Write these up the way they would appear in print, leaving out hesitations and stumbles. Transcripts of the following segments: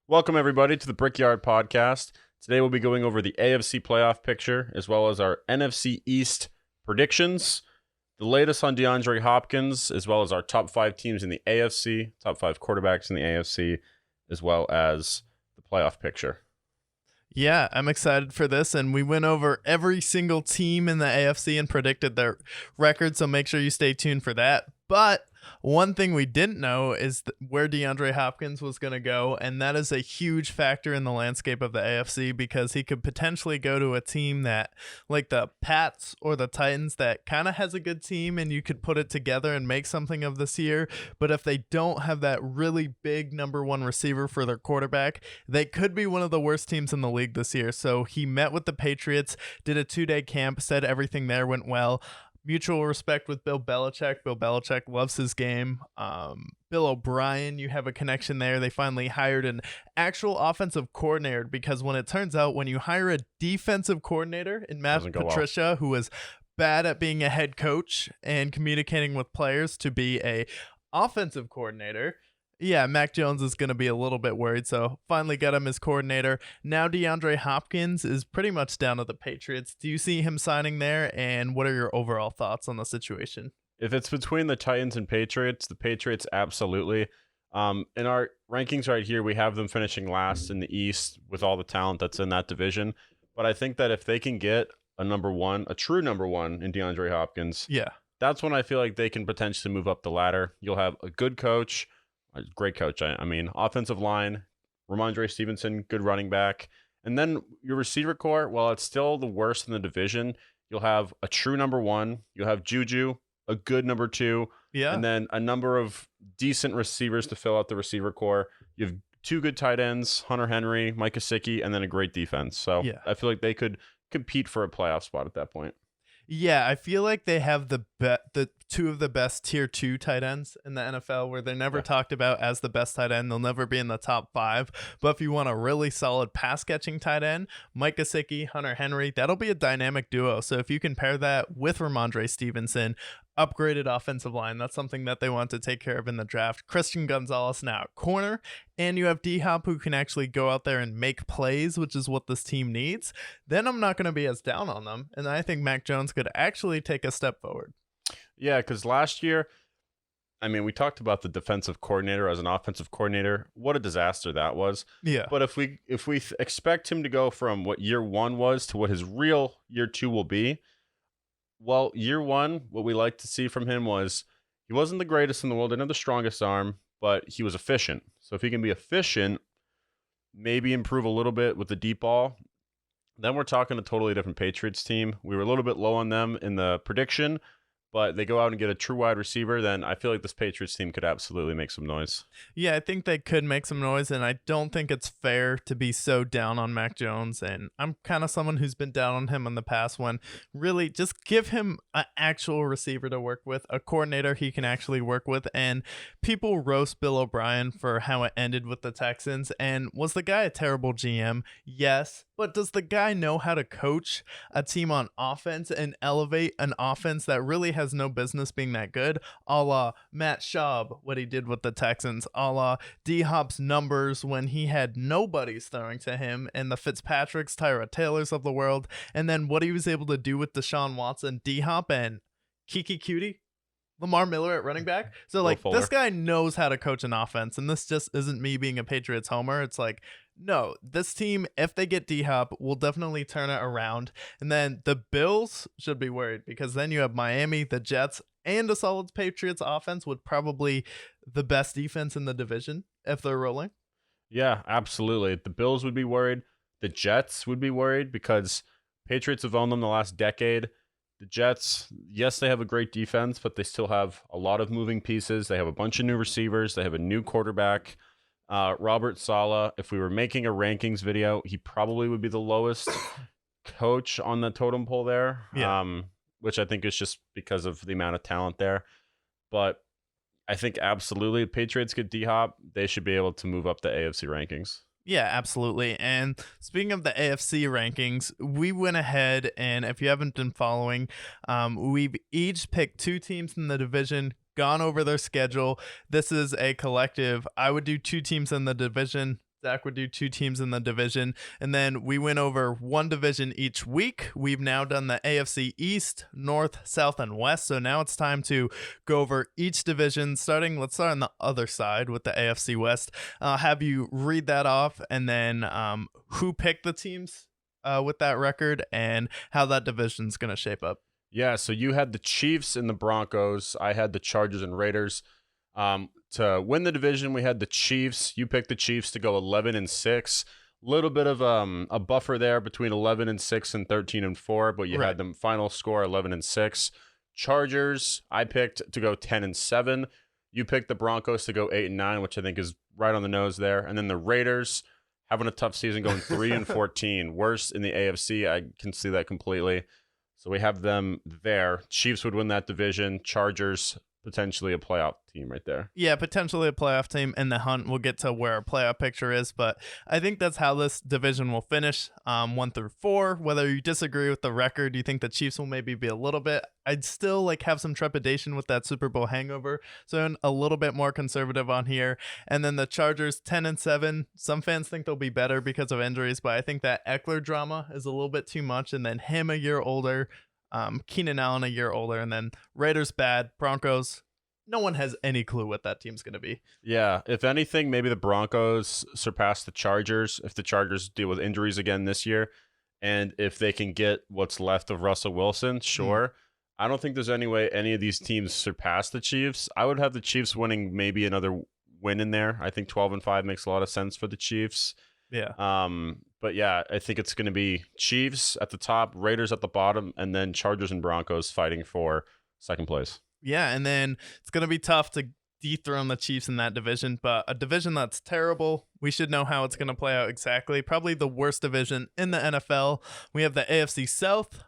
Welcome, everybody, to the BRICKYARD podcast. Today, we'll be going over the AFC playoff picture, as well as our NFC East predictions, the latest on DeAndre Hopkins, as well as our top 5 teams in the AFC, top 5 quarterbacks in the AFC, as well as the playoff picture. Yeah, I'm excited for this, and we went over every single team in the AFC and predicted their record, so make sure you stay tuned for that. But one thing we didn't know is where DeAndre Hopkins was going to go, and that is a huge factor in the landscape of the AFC because he could potentially go to a team that, like the Pats or the Titans, that kind of has a good team and you could put it together and make something of this year. But if they don't have that really big number one receiver for their quarterback, they could be one of the worst teams in the league this year. So he met with the Patriots, did a 2-day camp, said everything there went well. Mutual respect with Bill Belichick. Bill Belichick loves his game. Bill O'Brien, you have a connection there. They finally hired an actual offensive coordinator because when it turns out when you hire a defensive coordinator in Matt Patricia, who was bad at being a head coach and communicating with players, to be a offensive coordinator, yeah, Mac Jones is going to be a little bit worried, so finally got him as coordinator. Now DeAndre Hopkins is pretty much down to the Patriots. Do you see him signing there, and what are your overall thoughts on the situation? If it's between the Titans and Patriots, the Patriots absolutely. In our rankings right here, we have them finishing last in the East with all the talent that's in that division. But I think that if they can get a number one, a true number one in DeAndre Hopkins, yeah, that's when I feel like they can potentially move up the ladder. You'll have a good coach. A great coach. I mean, offensive line, Ramondre Stevenson, good running back. And then your receiver core, while it's still the worst in the division, you'll have a true number one. You'll have Juju, a good number two. Yeah. And then a number of decent receivers to fill out the receiver core. You have 2 good tight ends, Hunter Henry, Mike Gesicki, and then a great defense. So yeah. I feel like they could compete for a playoff spot at that point. Yeah, I feel like they have the 2 of the best tier 2 tight ends in the NFL, where they're never talked about as the best tight end. They'll never be in the top 5. But if you want a really solid pass catching tight end, Mike Gesicki, Hunter Henry, that'll be a dynamic duo. So if you can pair that with Ramondre Stevenson, upgraded offensive line, that's something that they want to take care of in the draft. Christian Gonzalez now at corner, and you have D-Hop who can actually go out there and make plays, which is what this team needs. Then I'm not going to be as down on them, and I think Mac Jones could actually take a step forward. Yeah, because last year, I mean, we talked about the defensive coordinator as an offensive coordinator. What a disaster that was. Yeah. But if we expect him to go from what year 1 was to what his real year 2 will be, well, year 1, what we like to see from him was he wasn't the greatest in the world, didn't have the strongest arm, but he was efficient. So if he can be efficient, maybe improve a little bit with the deep ball, then we're talking a totally different Patriots team. We were a little bit low on them in the prediction, but they go out and get a true wide receiver, then I feel like this Patriots team could absolutely make some noise. Yeah, I think they could make some noise, and I don't think it's fair to be so down on Mac Jones, and I'm kind of someone who's been down on him in the past when really just give him an actual receiver to work with, a coordinator he can actually work with, and people roast Bill O'Brien for how it ended with the Texans, and was the guy a terrible GM? Yes. But does the guy know how to coach a team on offense and elevate an offense that really has no business being that good? A la Matt Schaub, what he did with the Texans. A la D-Hop's numbers when he had nobodies throwing to him, and the Fitzpatricks, Tyrod Taylors of the world. And then what he was able to do with Deshaun Watson, D-Hop, and Kiki Cutie, Lamar Miller at running back. So, like, this guy knows how to coach an offense, and this just isn't me being a Patriots homer. It's like, no, this team, if they get D-Hop, will definitely turn it around. And then the Bills should be worried because then you have Miami, the Jets, and a solid Patriots offense with probably the best defense in the division if they're rolling. Yeah, absolutely. The Bills would be worried. The Jets would be worried because Patriots have owned them the last decade. The Jets, yes, they have a great defense, but they still have a lot of moving pieces. They have a bunch of new receivers. They have a new quarterback. Robert Saleh, if we were making a rankings video, he probably would be the lowest coach on the totem pole there, which I think is just because of the amount of talent there. But I think absolutely if Patriots get D-Hop, they should be able to move up the AFC rankings. Yeah, absolutely. And speaking of the AFC rankings, we went ahead, and if you haven't been following, we've each picked 2 teams in the division, gone over their schedule. This is a collective. I would do 2 teams in the division. Zach would do 2 teams in the division, and then we went over 1 division each week. We've now done the AFC East, North, South, and West. So now it's time to go over each division. Let's start on the other side with the AFC West. I'll have you read that off, and then who picked the teams with that record and how that division's going to shape up. Yeah, so you had the Chiefs and the Broncos. I had the Chargers and Raiders. To win the division, we had the Chiefs. You picked the Chiefs to go 11-6. Little bit of a buffer there between 11-6 and 13-4, but you had them final score 11-6. Chargers, I picked to go 10-7. You picked the Broncos to go 8-9, which I think is right on the nose there. And then the Raiders having a tough season, going 3-14, worst in the AFC. I can see that completely. So we have them there. Chiefs would win that division. Chargers, potentially a playoff team right there. Yeah, potentially a playoff team in the hunt. We'll get to where our playoff picture is, but I think that's how this division will finish, 1 through 4. Whether you disagree with the record, you think the Chiefs will maybe be a little bit. I'd still have some trepidation with that Super Bowl hangover, so I'm a little bit more conservative on here. And then the Chargers 10-7. Some fans think they'll be better because of injuries, but I think that Eckler drama is a little bit too much, and then him a year older. Keenan Allen a year older, and then Raiders bad, Broncos. No one has any clue what that team's going to be. Yeah, if anything, maybe the Broncos surpass the Chargers if the Chargers deal with injuries again this year, and if they can get what's left of Russell Wilson, sure. I don't think there's any way any of these teams surpass the Chiefs. I would have the Chiefs winning maybe another win in there. I think 12-5 makes a lot of sense for the Chiefs. Yeah. But yeah, I think it's going to be Chiefs at the top, Raiders at the bottom, and then Chargers and Broncos fighting for second place. Yeah, and then it's going to be tough to dethrone the Chiefs in that division, but a division that's terrible. We should know how it's going to play out exactly. Probably the worst division in the NFL. We have the AFC South.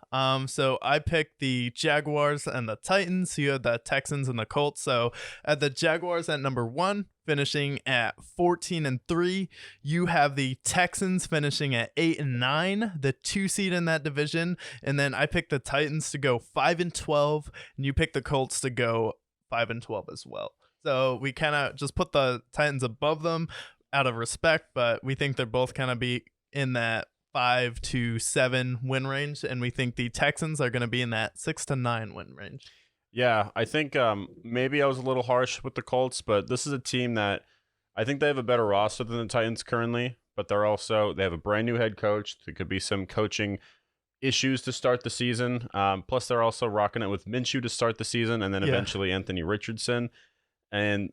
So I picked the Jaguars and the Titans. You had the Texans and the Colts. So at the Jaguars at number 1, finishing at 14-3. You have the Texans finishing at 8-9, the 2 seed in that division. And then I picked the Titans to go 5-12, and you picked the Colts to go 5-12 as well. So we kind of just put the Titans above them out of respect, but we think they're both kind of be in that 5-7 win range, and we think the Texans are going to be in that 6-9 win range. Yeah, I think maybe I was a little harsh with the Colts, but this is a team that I think they have a better roster than the Titans currently, but they have a brand new head coach. There could be some coaching issues to start the season. Plus, they're also rocking it with Minshew to start the season, and then eventually Anthony Richardson. And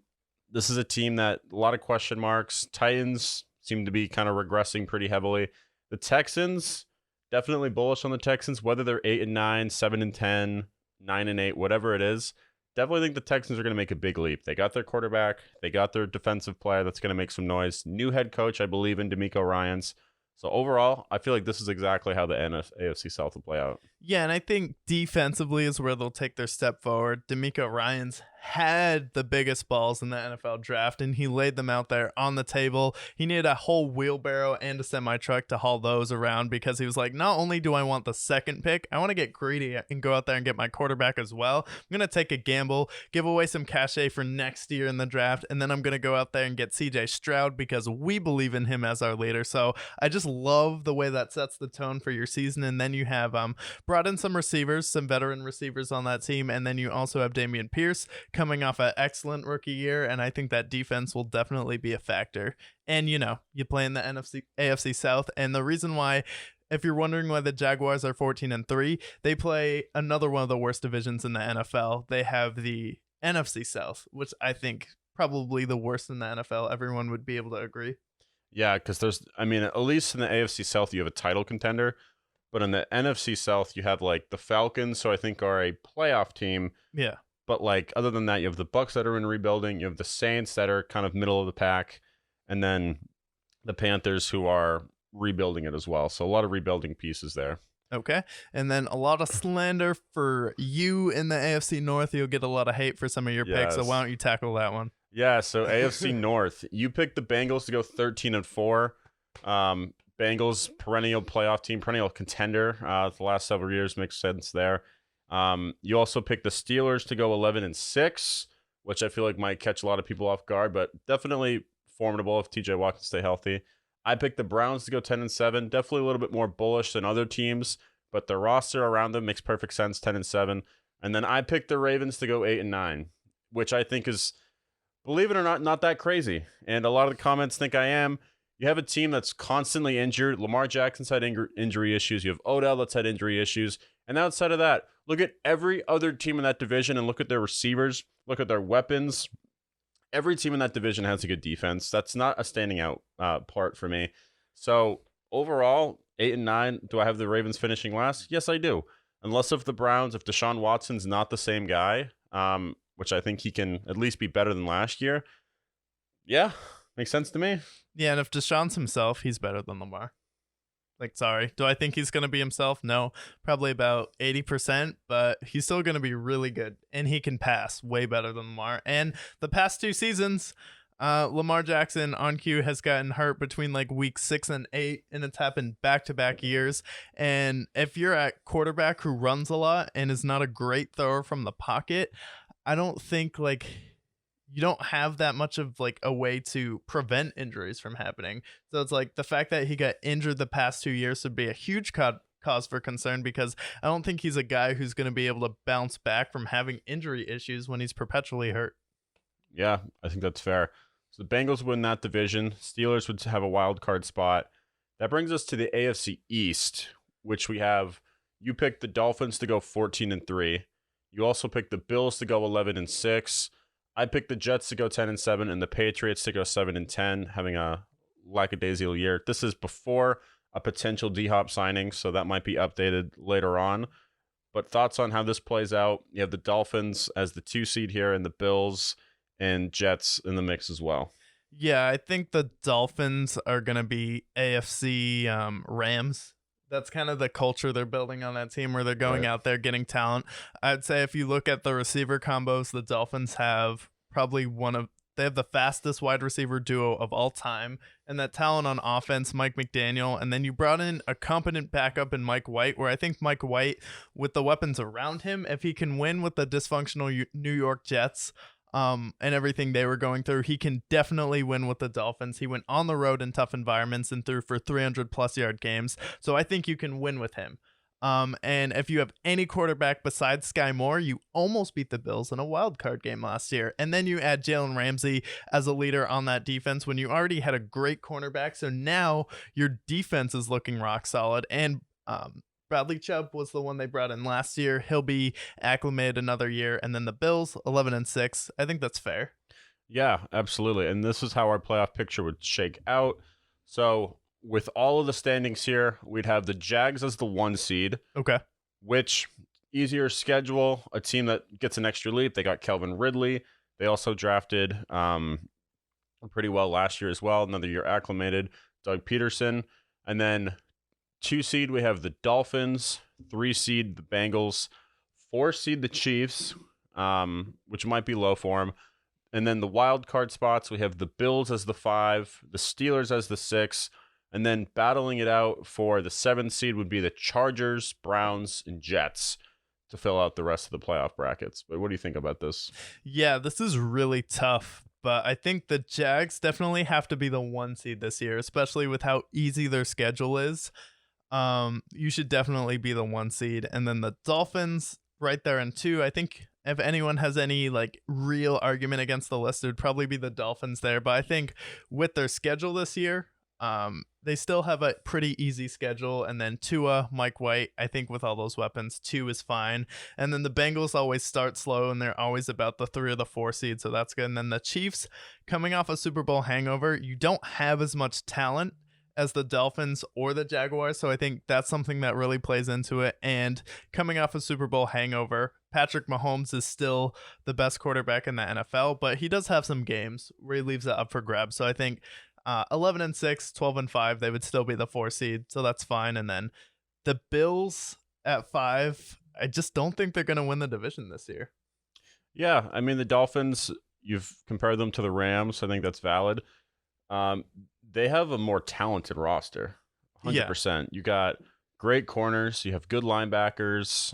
this is a team that a lot of question marks. Titans seem to be kind of regressing pretty heavily. The Texans, definitely bullish on the Texans, whether they're 8-9, 7-10, 9-8, whatever it is. Definitely think the Texans are going to make a big leap. They got their quarterback. They got their defensive player that's going to make some noise. New head coach, I believe, in DeMeco Ryans. So overall, I feel like this is exactly how the AFC South will play out. Yeah, and I think defensively is where they'll take their step forward. DeMeco Ryans had the biggest balls in the NFL draft, and he laid them out there on the table. He needed a whole wheelbarrow and a semi-truck to haul those around because he was like, not only do I want the second pick, I want to get greedy and go out there and get my quarterback as well. I'm going to take a gamble, give away some cachet for next year in the draft, and then I'm going to go out there and get CJ Stroud because we believe in him as our leader. So I just love the way that sets the tone for your season. And then you have brought in some receivers, some veteran receivers on that team, and then you also have Dameon Pierce coming off an excellent rookie year, and I think that defense will definitely be a factor. And you play in the AFC South, and the reason why, if you're wondering why the Jaguars are 14-3, they play another one of the worst divisions in the NFL. They have the NFC South, which I think probably the worst in the NFL. Everyone would be able to agree. Yeah, because at least in the AFC South, you have a title contender. But in the NFC South, you have the Falcons, so I think are a playoff team. Yeah. But other than that, you have the Bucs that are in rebuilding. You have the Saints that are kind of middle of the pack, and then the Panthers who are rebuilding it as well. So a lot of rebuilding pieces there. Okay. And then a lot of slander for you in the AFC North. You'll get a lot of hate for some of your picks. So why don't you tackle that one? Yeah. So AFC North, you picked the Bengals to go 13-4. Bengals, perennial playoff team, perennial contender. The last several years makes sense there. You also picked the Steelers to go 11-6, which I feel like might catch a lot of people off guard, but definitely formidable if TJ Watt can stay healthy. I picked the Browns to go 10-7. Definitely a little bit more bullish than other teams, but the roster around them makes perfect sense, 10-7. And then I picked the Ravens to go 8-9, which I think is, believe it or not that crazy. And a lot of the comments think I am. You have a team that's constantly injured. Lamar Jackson's had injury issues. You have Odell that's had injury issues. And outside of that, look at every other team in that division and look at their receivers. Look at their weapons. Every team in that division has a good defense. That's not a standing out part for me. So overall, 8-9. Do I have the Ravens finishing last? Yes, I do. Unless if the Browns, if Deshaun Watson's not the same guy, which I think he can at least be better than last year. Yeah, makes sense to me. Yeah, and if Deshaun's himself, he's better than Lamar. Like, sorry. Do I think he's going to be himself? No. Probably about 80%, but he's still going to be really good. And he can pass way better than Lamar. And the past 2 seasons, Lamar Jackson on cue has gotten hurt between like week 6 and 8, and it's happened back-to-back years. And if you're at quarterback who runs a lot and is not a great thrower from the pocket, I don't think like you don't have that much of like a way to prevent injuries from happening. So it's like the fact that he got injured the past 2 years would be a huge cause for concern, because I don't think he's a guy who's going to be able to bounce back from having injury issues when he's perpetually hurt. Yeah, I think that's fair. So the Bengals win that division. Steelers would have a wild card spot. That brings us to the AFC East, which we have. You picked the Dolphins to go 14-3. You also picked the Bills to go 11-6. I picked the Jets to go 10-7 and the Patriots to go 7-10, having a lackadaisical year. This is before a potential D-Hop signing, so that might be updated later on. But thoughts on how this plays out? You have the Dolphins as the 2 seed here, and the Bills and Jets in the mix as well. Yeah, I think the Dolphins are going to be AFC Rams. That's kind of the culture they're building on that team, where they're going out there getting talent. I'd say if you look at the receiver combos, the Dolphins have probably they have the fastest wide receiver duo of all time, and that talent on offense, Mike McDaniel, and then you brought in a competent backup in Mike White, where I think Mike White, with the weapons around him, if he can win with the dysfunctional New York Jets, and everything they were going through, he can definitely win with the Dolphins. He went on the road in tough environments and threw for 300+ yard games. So I think you can win with him. And if you have any quarterback besides Sky Moore, you almost beat the Bills in a wild card game last year. And then you add Jalen Ramsey as a leader on that defense when you already had a great cornerback. So now your defense is looking rock solid. And Bradley Chubb was the one they brought in last year. He'll be acclimated another year. And then the Bills, 11-6. I think that's fair. Yeah, absolutely. And this is how our playoff picture would shake out. So with all of the standings here, we'd have the Jags as the 1 seed. Okay. Which, easier schedule, a team that gets an extra leap. They got Calvin Ridley. They also drafted pretty well last year as well. Another year acclimated. Doug Peterson. And then 2 seed, we have the Dolphins. 3 seed, the Bengals. 4 seed, the Chiefs, which might be low for them. And then the wild card spots, we have the Bills as the 5, the Steelers as the 6, and then battling it out for the 7th seed would be the Chargers, Browns, and Jets to fill out the rest of the playoff brackets. But what do you think about this? Yeah, this is really tough. But I think the Jags definitely have to be the 1 seed this year, especially with how easy their schedule is. You should definitely be the 1 seed. And then the Dolphins right there in 2. I think if anyone has any like real argument against the list, it would probably be the Dolphins there. But I think with their schedule this year, they still have a pretty easy schedule. And then Tua, Mike White, I think with all those weapons, 2 is fine. And then the Bengals always start slow, and they're always about the 3 or the 4 seed, so that's good. And then the Chiefs, coming off a Super Bowl hangover, you don't have as much talent as the Dolphins or the Jaguars, so I think that's something that really plays into it. And coming off a Super Bowl hangover, Patrick Mahomes is still the best quarterback in the NFL, but he does have some games where he leaves it up for grabs. So I think 11-6, 12-5, they would still be the 4 seed, so that's fine. And then the Bills at 5, I just don't think they're going to win the division this year. Yeah, I mean, the Dolphins, you've compared them to the Rams. I think that's valid. They have a more talented roster, 100%. Yeah. You got great corners. You have good linebackers.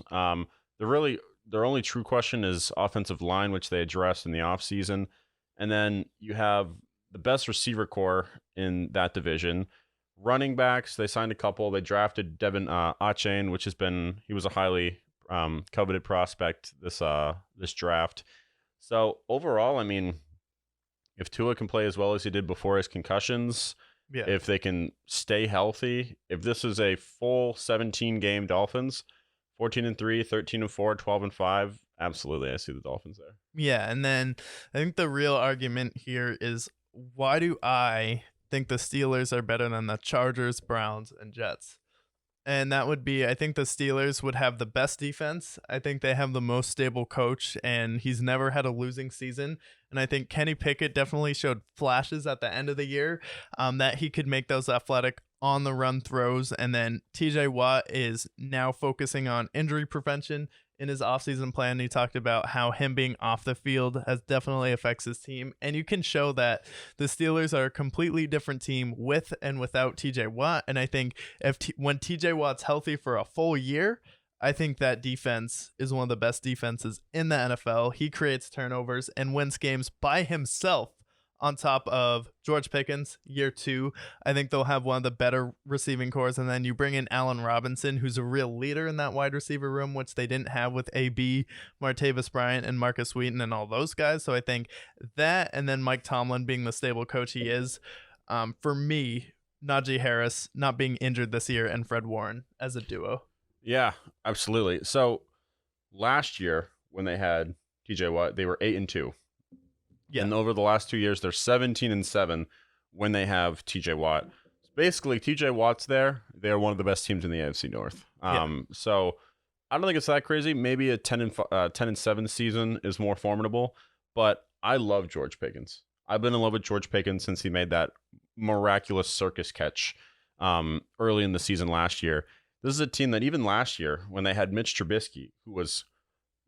Their only true question is offensive line, which they addressed in the offseason. And then you have the best receiver core in that division. Running backs, they signed a couple. They drafted Devin Achane, he was a highly coveted prospect this draft. So overall, I mean, if Tua can play as well as he did before his concussions, Yeah. if they can stay healthy, if this is a full 17-game Dolphins, 14-3, 13-4, 12-5, absolutely, I see the Dolphins there. Yeah, and then I think the real argument here is, why do I think the Steelers are better than the Chargers, Browns, and Jets? And that would be, I think the Steelers would have the best defense. I think they have the most stable coach, and he's never had a losing season. And I think Kenny Pickett definitely showed flashes at the end of the year that he could make those athletic on the run throws. And then TJ Watt is now focusing on injury prevention in his offseason plan. He talked about how him being off the field has definitely affects his team. And you can show that the Steelers are a completely different team with and without TJ Watt. And I think when TJ Watt's healthy for a full year, I think that defense is one of the best defenses in the NFL. He creates turnovers and wins games by himself on top of George Pickens, year 2. I think they'll have one of the better receiving cores. And then you bring in Allen Robinson, who's a real leader in that wide receiver room, which they didn't have with AB, Martavis Bryant, and Marcus Wheaton and all those guys. So I think that, and then Mike Tomlin being the stable coach he is, for me, Najee Harris not being injured this year and Fred Warren as a duo. Yeah, absolutely. So last year when they had TJ Watt, they were 8-2. Yeah. And over the last 2 years, they're 17-7 when they have TJ Watt. Basically, TJ Watt's there. They're one of the best teams in the AFC North. So I don't think it's that crazy. Maybe a 10-7 season is more formidable, but I love George Pickens. I've been in love with George Pickens since he made that miraculous circus catch early in the season last year. This is a team that even last year, when they had Mitch Trubisky, who was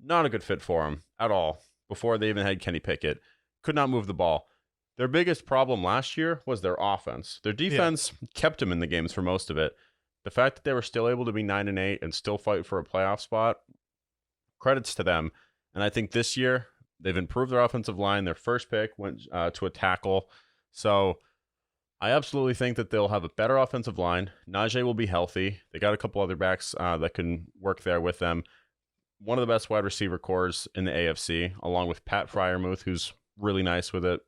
not a good fit for him at all, before they even had Kenny Pickett, could not move the ball. Their biggest problem last year was their offense. Their defense kept them in the games for most of it. The fact that they were still able to be 9-8 and still fight for a playoff spot, credits to them. And I think this year they've improved their offensive line. Their first pick went to a tackle. So I absolutely think that they'll have a better offensive line. Najee will be healthy. They got a couple other backs that can work there with them. One of the best wide receiver cores in the AFC, along with Pat Freiermuth, who's really nice with it.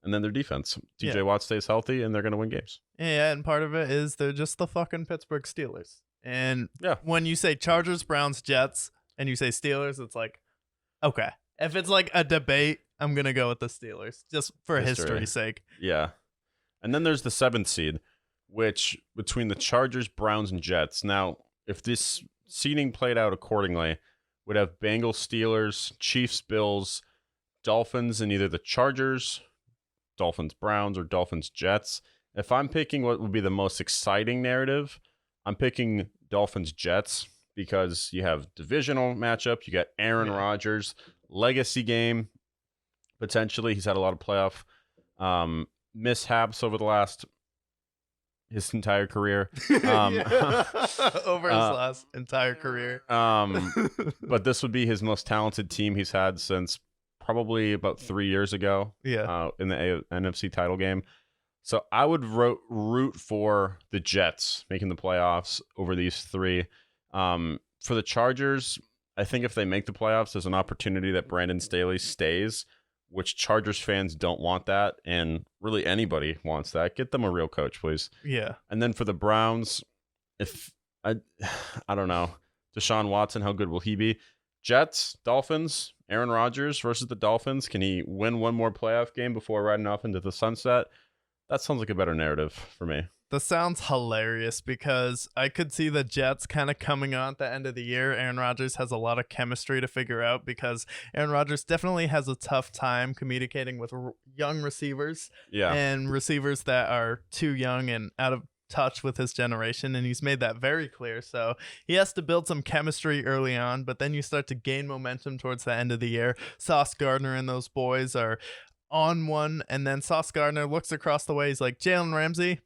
And then their defense. TJ Watt stays healthy, and they're going to win games. Yeah, and part of it is they're just the fucking Pittsburgh Steelers. And when you say Chargers, Browns, Jets, and you say Steelers, it's like, okay. If it's like a debate, I'm going to go with the Steelers, just for history's sake. Yeah. And then there's the 7th seed, which between the Chargers, Browns, and Jets. Now, if this seeding played out accordingly, would have Bengals, Steelers, Chiefs, Bills, Dolphins, and either the Chargers, Dolphins, Browns, or Dolphins, Jets. If I'm picking what would be the most exciting narrative, I'm picking Dolphins, Jets, because you have divisional matchup. You got Aaron Rodgers, legacy game. Potentially, he's had a lot of playoff mishaps over his entire career. Over his last entire career. But this would be his most talented team he's had since probably about 3 years ago in the NFC title game. So I would root for the Jets making the playoffs over these three. For the Chargers, I think if they make the playoffs, there's an opportunity that Brandon Staley stays, which Chargers fans don't want that, and really anybody wants that. Get them a real coach, please. Yeah. And then for the Browns, if I don't know, Deshaun Watson, how good will he be? Jets, Dolphins, Aaron Rodgers versus the Dolphins. Can he win one more playoff game before riding off into the sunset? That sounds like a better narrative for me. That sounds hilarious because I could see the Jets kind of coming on at the end of the year. Aaron Rodgers has a lot of chemistry to figure out because Aaron Rodgers definitely has a tough time communicating with young receivers and receivers that are too young and out of touch with his generation, and he's made that very clear. So he has to build some chemistry early on, but then you start to gain momentum towards the end of the year. Sauce Gardner and those boys are on one, and then Sauce Gardner looks across the way. He's like, Jalen Ramsey,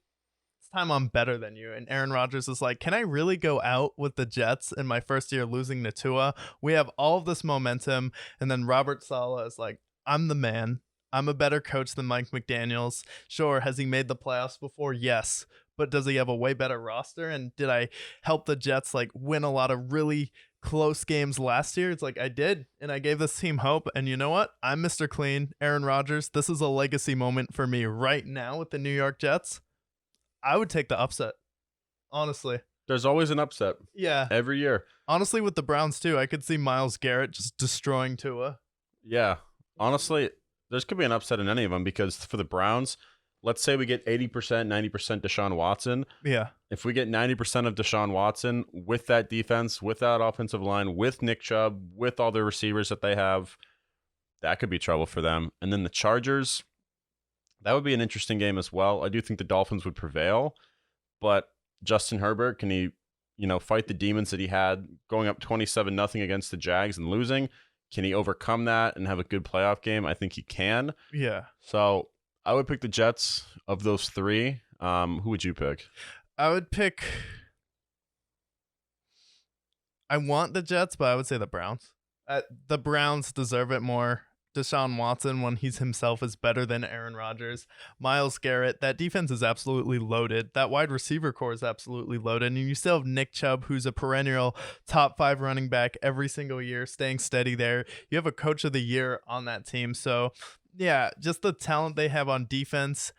it's time I'm better than you. And Aaron Rodgers is like, can I really go out with the Jets in my first year losing to Tua? We have all of this momentum. And then Robert Saleh is like, I'm the man. I'm a better coach than Mike McDaniels. Sure, has he made the playoffs before? Yes. But does he have a way better roster? And did I help the Jets like win a lot of really close games last year? It's like I did, and I gave this team hope. And you know what? I'm Mr. Clean, Aaron Rodgers. This is a legacy moment for me right now with the New York Jets. I would take the upset, honestly. There's always an upset Yeah. every year. Honestly, with the Browns too, I could see Myles Garrett just destroying Tua. Yeah. Honestly, there's could be an upset in any of them because for the Browns, let's say we get 80%, 90% Deshaun Watson. Yeah. If we get 90% of Deshaun Watson with that defense, with that offensive line, with Nick Chubb, with all the receivers that they have, that could be trouble for them. And then the Chargers, that would be an interesting game as well. I do think the Dolphins would prevail, but Justin Herbert, can he, fight the demons that he had going up 27-0 against the Jags and losing? Can he overcome that and have a good playoff game? I think he can. Yeah. So I would pick the Jets of those three. Who would you pick? I would pick. I want the Jets, but I would say the Browns. The Browns deserve it more. Deshaun Watson, when he's himself, is better than Aaron Rodgers. Myles Garrett, that defense is absolutely loaded. That wide receiver core is absolutely loaded. And you still have Nick Chubb, who's a perennial top 5 running back every single year, staying steady there. You have a coach of the year on that team. So, yeah, just the talent they have on defense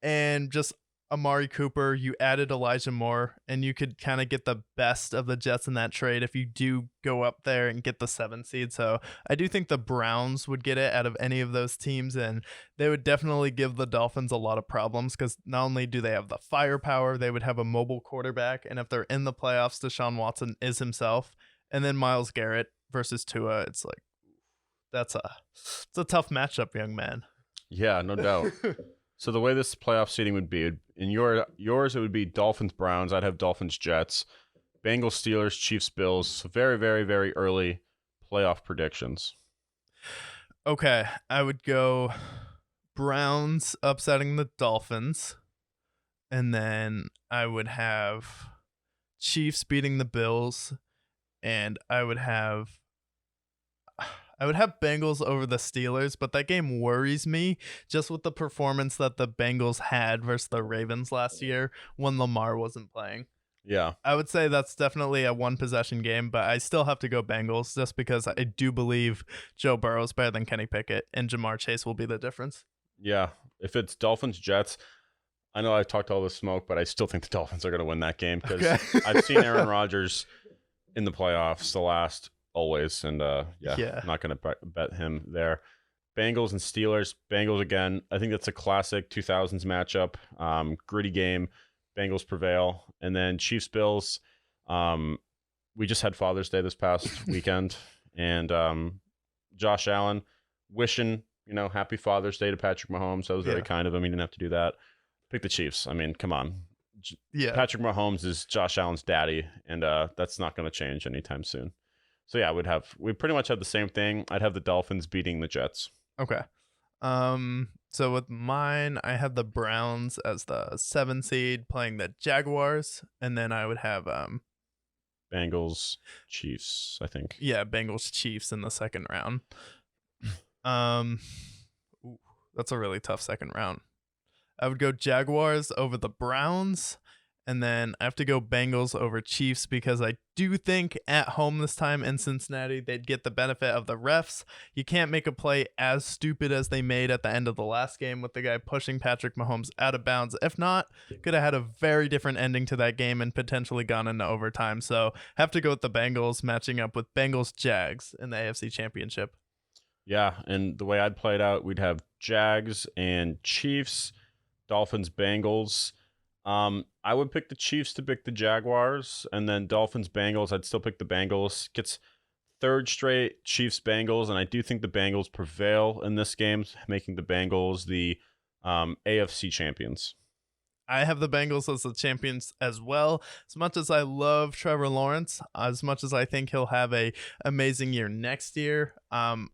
and just Amari Cooper, you added Elijah Moore, and you could kind of get the best of the Jets in that trade if you do go up there and get the 7 seed. So I do think the Browns would get it out of any of those teams, and they would definitely give the Dolphins a lot of problems because not only do they have the firepower, they would have a mobile quarterback, and if they're in the playoffs, Deshaun Watson is himself, and then Myles Garrett versus Tua, it's like it's a tough matchup, young man. Yeah, no doubt. So the way this playoff seeding would be, in yours, it would be Dolphins, Browns. I'd have Dolphins, Jets, Bengals, Steelers, Chiefs, Bills. So very, very, very early playoff predictions. Okay, I would go Browns upsetting the Dolphins, and then I would have Chiefs beating the Bills, and I would have Bengals over the Steelers, but that game worries me just with the performance that the Bengals had versus the Ravens last year when Lamar wasn't playing. Yeah. I would say that's definitely a 1-possession game, but I still have to go Bengals just because I do believe Joe Burrow is better than Kenny Pickett, and Jamar Chase will be the difference. Yeah. If it's Dolphins, Jets, I know I've talked all this smoke, but I still think the Dolphins are going to win that game because I've seen Aaron Rodgers in the playoffs the last always, and I'm not going to bet him there. Bengals and Steelers. Bengals again. I think that's a classic 2000s matchup. Gritty game. Bengals prevail. And then Chiefs Bills. We just had Father's Day this past weekend, and Josh Allen wishing happy Father's Day to Patrick Mahomes. That was very kind of him. He didn't have to do that. Pick the Chiefs. I mean, come on. Patrick Mahomes is Josh Allen's daddy, and that's not going to change anytime soon. So yeah, we pretty much have the same thing. I'd have the Dolphins beating the Jets. Okay. So with mine, I have the Browns as the 7 seed playing the Jaguars, and then I would have Bengals, Chiefs, I think. Yeah, Bengals, Chiefs in the second round. That's a really tough second round. I would go Jaguars over the Browns, and then I have to go Bengals over Chiefs because I do think at home this time in Cincinnati, they'd get the benefit of the refs. You can't make a play as stupid as they made at the end of the last game with the guy pushing Patrick Mahomes out of bounds. If not, could have had a very different ending to that game and potentially gone into overtime. So have to go with the Bengals matching up with Bengals Jags in the AFC Championship. Yeah, and the way I'd play it out, we'd have Jags and Chiefs, Dolphins, Bengals. I would pick the Chiefs to pick the Jaguars, and then Dolphins, Bengals. I'd still pick the Bengals. Gets third straight Chiefs, Bengals, and I do think the Bengals prevail in this game, making the Bengals the AFC champions. I have the Bengals as the champions as well. As much as I love Trevor Lawrence, as much as I think he'll have a amazing year next year,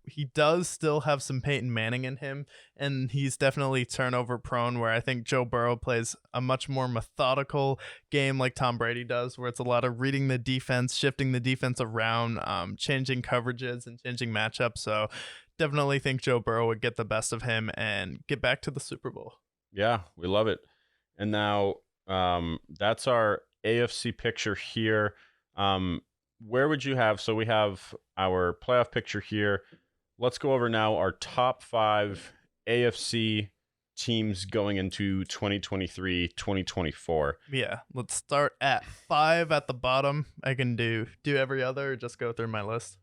he does still have some Peyton Manning in him, and he's definitely turnover prone, where I think Joe Burrow plays a much more methodical game like Tom Brady does, where it's a lot of reading the defense, shifting the defense around, changing coverages and changing matchups. So definitely think Joe Burrow would get the best of him and get back to the Super Bowl. Yeah, we love it. And now that's our AFC picture here. Where would you have? So we have our playoff picture here. Let's go over now our top 5 AFC teams going into 2023-2024. Yeah, let's start at 5 at the bottom. I can do every other or just go through my list.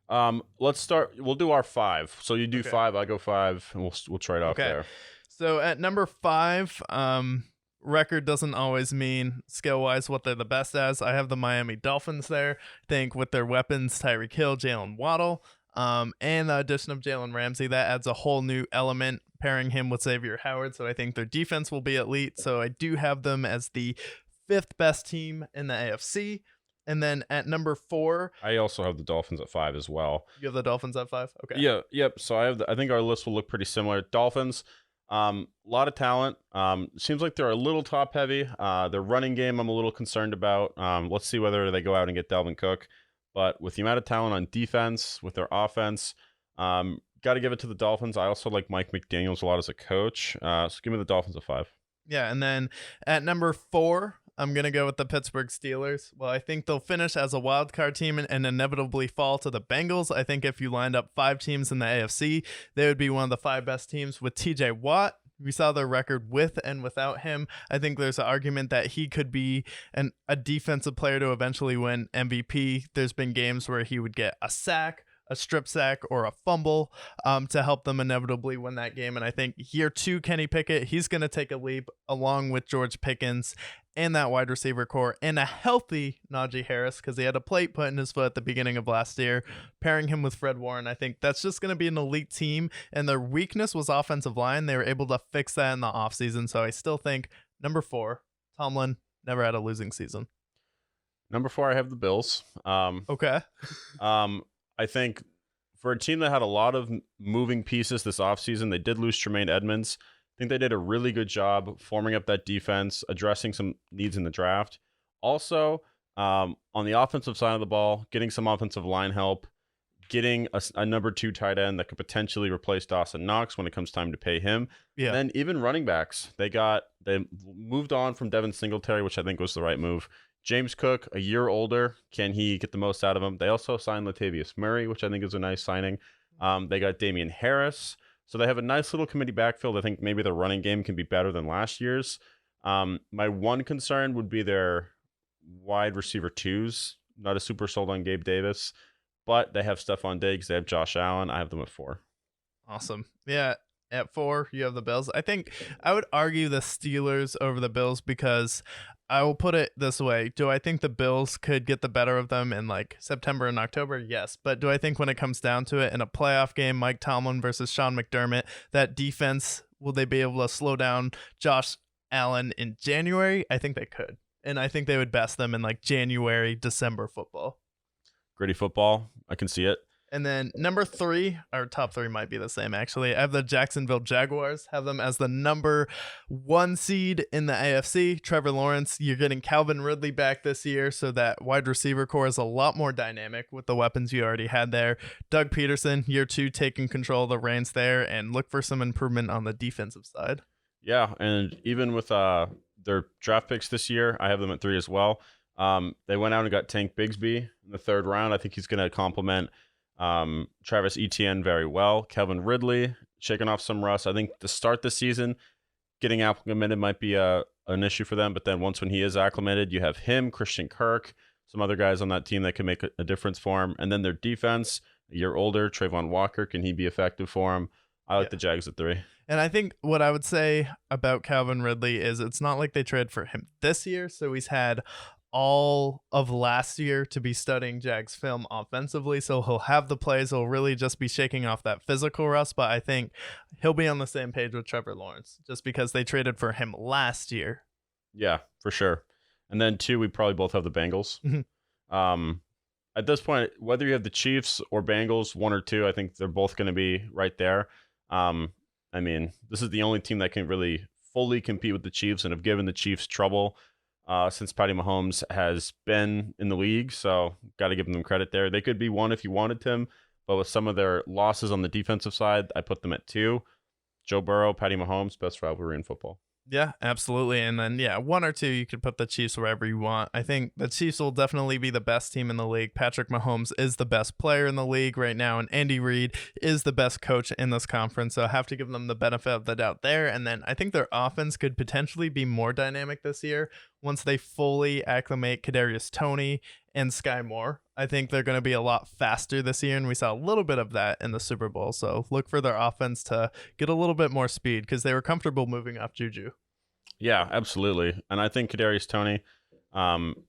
Let's start. We'll do our 5. So you do Okay. 5, I go 5, and we'll trade off there. So at number 5, record doesn't always mean skill-wise what they're the best as. I have the Miami Dolphins there. I think with their weapons, Tyreek Hill, Jalen Waddle, and the addition of Jalen Ramsey, that adds a whole new element, pairing him with Xavier Howard. So I think their defense will be elite. So I do have them as the 5th best team in the AFC. And then at number 4, I also have the Dolphins at 5 as well. you have the Dolphins at 5. Okay. Yeah, yep. So I think our list will look pretty similar. Dolphins, a lot of talent. Seems like they're a little top heavy. Their running game, I'm a little concerned about. Let's see whether they go out and get Dalvin Cook. But with the amount of talent on defense, with their offense, got to give it to the Dolphins. I also like Mike McDaniels a lot as a coach. So give me the Dolphins at 5. Yeah, and then at number 4, I'm going to go with the Pittsburgh Steelers. Well, I think they'll finish as a wild card team and inevitably fall to the Bengals. I think if you lined up 5 teams in the AFC, they would be one of the 5 best teams with TJ Watt. We saw their record with and without him. I think there's an argument that he could be a defensive player to eventually win MVP. There's been games where he would get a sack, a strip sack, or a fumble to help them inevitably win that game. And I think year 2, Kenny Pickett, he's going to take a leap along with George Pickens and that wide receiver core and a healthy Najee Harris, because he had a plate put in his foot at the beginning of last year, pairing him with Fred Warren. I think that's just going to be an elite team, and their weakness was offensive line. They were able to fix that in the offseason. So I still think number 4, Tomlin never had a losing season. Number 4, I have the Bills. Okay. I think for a team that had a lot of moving pieces this offseason, they did lose Tremaine Edmonds. I think they did a really good job forming up that defense, addressing some needs in the draft. Also, on the offensive side of the ball, getting some offensive line help, getting a number 2 tight end that could potentially replace Dawson Knox when it comes time to pay him. Yeah. And then even running backs, they moved on from Devin Singletary, which I think was the right move. James Cook, a year older, can he get the most out of him? They also signed Latavius Murray, which I think is a nice signing. They got Damian Harris. So they have a nice little committee backfield. I think maybe the running game can be better than last year's. My one concern would be their wide receiver 2s. Not a super sold on Gabe Davis, but they have Stephon Diggs. They have Josh Allen. I have them at 4. Awesome. Yeah. At 4, you have the Bills. I think I would argue the Steelers over the Bills, because I will put it this way. Do I think the Bills could get the better of them in like September and October? Yes. But do I think when it comes down to it in a playoff game, Mike Tomlin versus Sean McDermott, that defense, will they be able to slow down Josh Allen in January? I think they could. And I think they would best them in like January, December football. Gritty football. I can see it. And then number 3, our top 3 might be the same actually. I have the Jacksonville Jaguars, have them as the number 1 seed in the AFC. Trevor Lawrence, you're getting Calvin Ridley back this year, so that wide receiver core is a lot more dynamic with the weapons you already had there. Doug Peterson, year 2, taking control of the reins there, and look for some improvement on the defensive side. Yeah, and even with their draft picks this year, I have them at 3 as well. They went out and got Tank Bigsby in the 3rd round. I think he's going to complement Travis Etienne very well. Calvin Ridley shaking off some rust. I think to start the season, getting acclimated might be an issue for them. But then when he is acclimated, you have him, Christian Kirk, some other guys on that team that can make a difference for him. And then their defense, a year older, Trayvon Walker, can he be effective for him? I like the Jags at 3. And I think what I would say about Calvin Ridley is it's not like they traded for him this year. So he's had all of last year to be studying Jags film offensively. So he'll have the plays. He'll really just be shaking off that physical rust. But I think he'll be on the same page with Trevor Lawrence just because they traded for him last year. Yeah, for sure. And then 2, we probably both have the Bengals. At this point, whether you have the Chiefs or Bengals, 1 or 2, I think they're both going to be right there. I mean, this is the only team that can really fully compete with the Chiefs and have given the Chiefs trouble since Patty Mahomes has been in the league. So got to give them credit there. They could be 1 if you wanted them, but with some of their losses on the defensive side, I put them at 2. Joe Burrow, Patty Mahomes, best rivalry in football. Yeah, absolutely. And then, yeah, 1 or 2, you could put the Chiefs wherever you want. I think the Chiefs will definitely be the best team in the league. Patrick Mahomes is the best player in the league right now, and Andy Reid is the best coach in this conference. So I have to give them the benefit of the doubt there. And then I think their offense could potentially be more dynamic this year once they fully acclimate Kadarius Toney and Sky Moore. I think they're going to be a lot faster this year, and we saw a little bit of that in the Super Bowl. So look for their offense to get a little bit more speed because they were comfortable moving off Juju. Yeah, absolutely. And I think Kadarius Toney,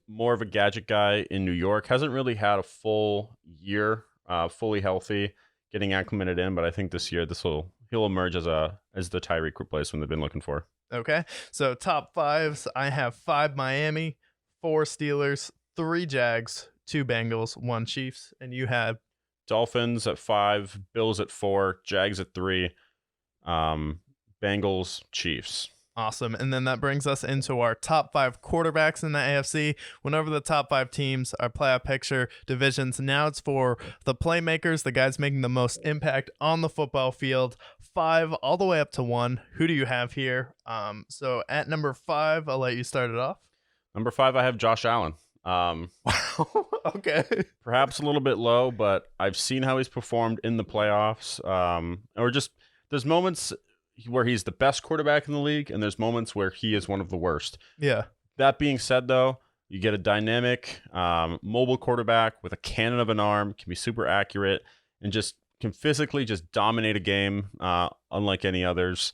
more of a gadget guy in New York, hasn't really had a full year, fully healthy, getting acclimated in. But I think this year he'll emerge as the Tyreek replacement they've been looking for. Okay, so top 5s, I have 5 Miami, 4 Steelers, 3 Jags, 2 Bengals, 1 Chiefs, and you have Dolphins at 5, Bills at 4, Jags at 3, Bengals, Chiefs. Awesome. And then that brings us into our top 5 quarterbacks in the AFC. Went over the top 5 teams, our playoff picture divisions. Now it's for the playmakers, the guys making the most impact on the football field. 5 all the way up to 1. Who do you have here? So at number 5, I'll let you start it off. Number 5, I have Josh Allen. Okay. Perhaps a little bit low, but I've seen how he's performed in the playoffs. Or just there's moments where he's the best quarterback in the league, and there's moments where he is one of the worst. Yeah. That being said, though, you get a dynamic, mobile quarterback with a cannon of an arm, can be super accurate, and just can physically just dominate a game, unlike any others.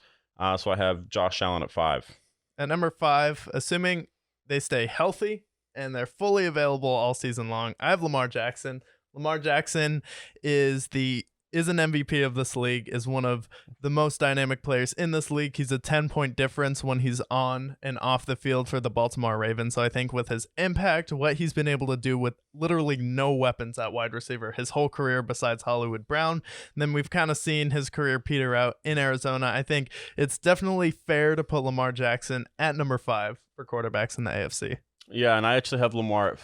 So I have Josh Allen at 5. At number 5, assuming they stay healthy and they're fully available all season long, I have Lamar Jackson. Lamar Jackson is an MVP of this league, is one of the most dynamic players in this league. He's a 10-point difference when he's on and off the field for the Baltimore Ravens. So I think with his impact, what he's been able to do with literally no weapons at wide receiver his whole career besides Hollywood Brown, and then we've kind of seen his career peter out in Arizona. I think it's definitely fair to put Lamar Jackson at number 5 for quarterbacks in the AFC. Yeah, and I actually have Lamar at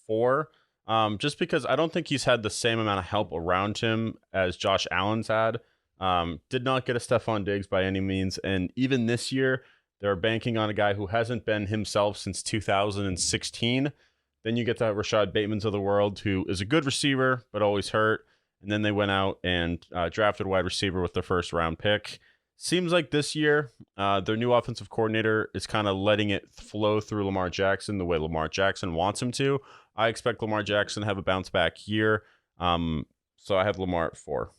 4. Just because I don't think he's had the same amount of help around him as Josh Allen's had. Did not get a Stephon Diggs by any means. And even this year, they're banking on a guy who hasn't been himself since 2016. Then you get that Rashad Bateman's of the world, who is a good receiver, but always hurt. And then they went out and drafted a wide receiver with their first round pick. Seems like this year, their new offensive coordinator is kind of letting it flow through Lamar Jackson the way Lamar Jackson wants him to. I expect Lamar Jackson to have a bounce back year. So I have Lamar at 4.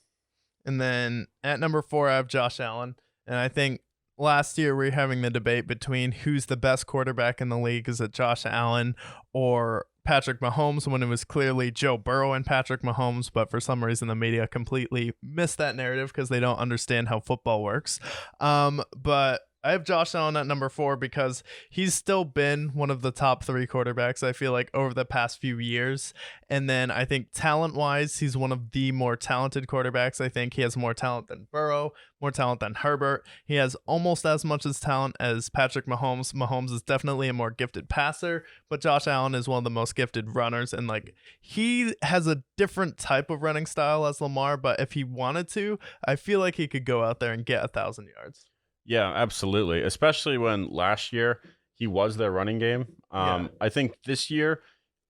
And then at number 4, I have Josh Allen. And I think last year we were having the debate between who's the best quarterback in the league. Is it Josh Allen or Patrick Mahomes, when it was clearly Joe Burrow and Patrick Mahomes, but for some reason the media completely missed that narrative because they don't understand how football works. But I have Josh Allen at number 4 because he's still been one of the top 3 quarterbacks, I feel like, over the past few years. And then I think talent-wise, he's one of the more talented quarterbacks. I think he has more talent than Burrow, more talent than Herbert. He has almost as much as talent as Patrick Mahomes. Mahomes is definitely a more gifted passer, but Josh Allen is one of the most gifted runners. And like, he has a different type of running style as Lamar, but if he wanted to, I feel like he could go out there and get 1,000 yards. Yeah, absolutely. Especially when last year he was their running game. I think this year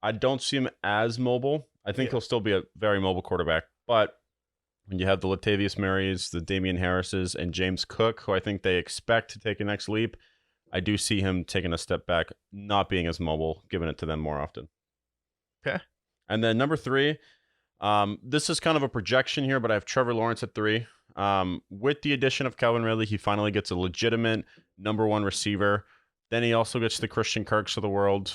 I don't see him as mobile. I think he'll still be a very mobile quarterback. But when you have the Latavius Murrays, the Damian Harrises, and James Cook, who I think they expect to take a next leap, I do see him taking a step back, not being as mobile, giving it to them more often. Okay. And then number 3, this is kind of a projection here, but I have Trevor Lawrence at 3. With the addition of Calvin Ridley, he finally gets a legitimate number 1 receiver. Then he also gets the Christian Kirks of the world.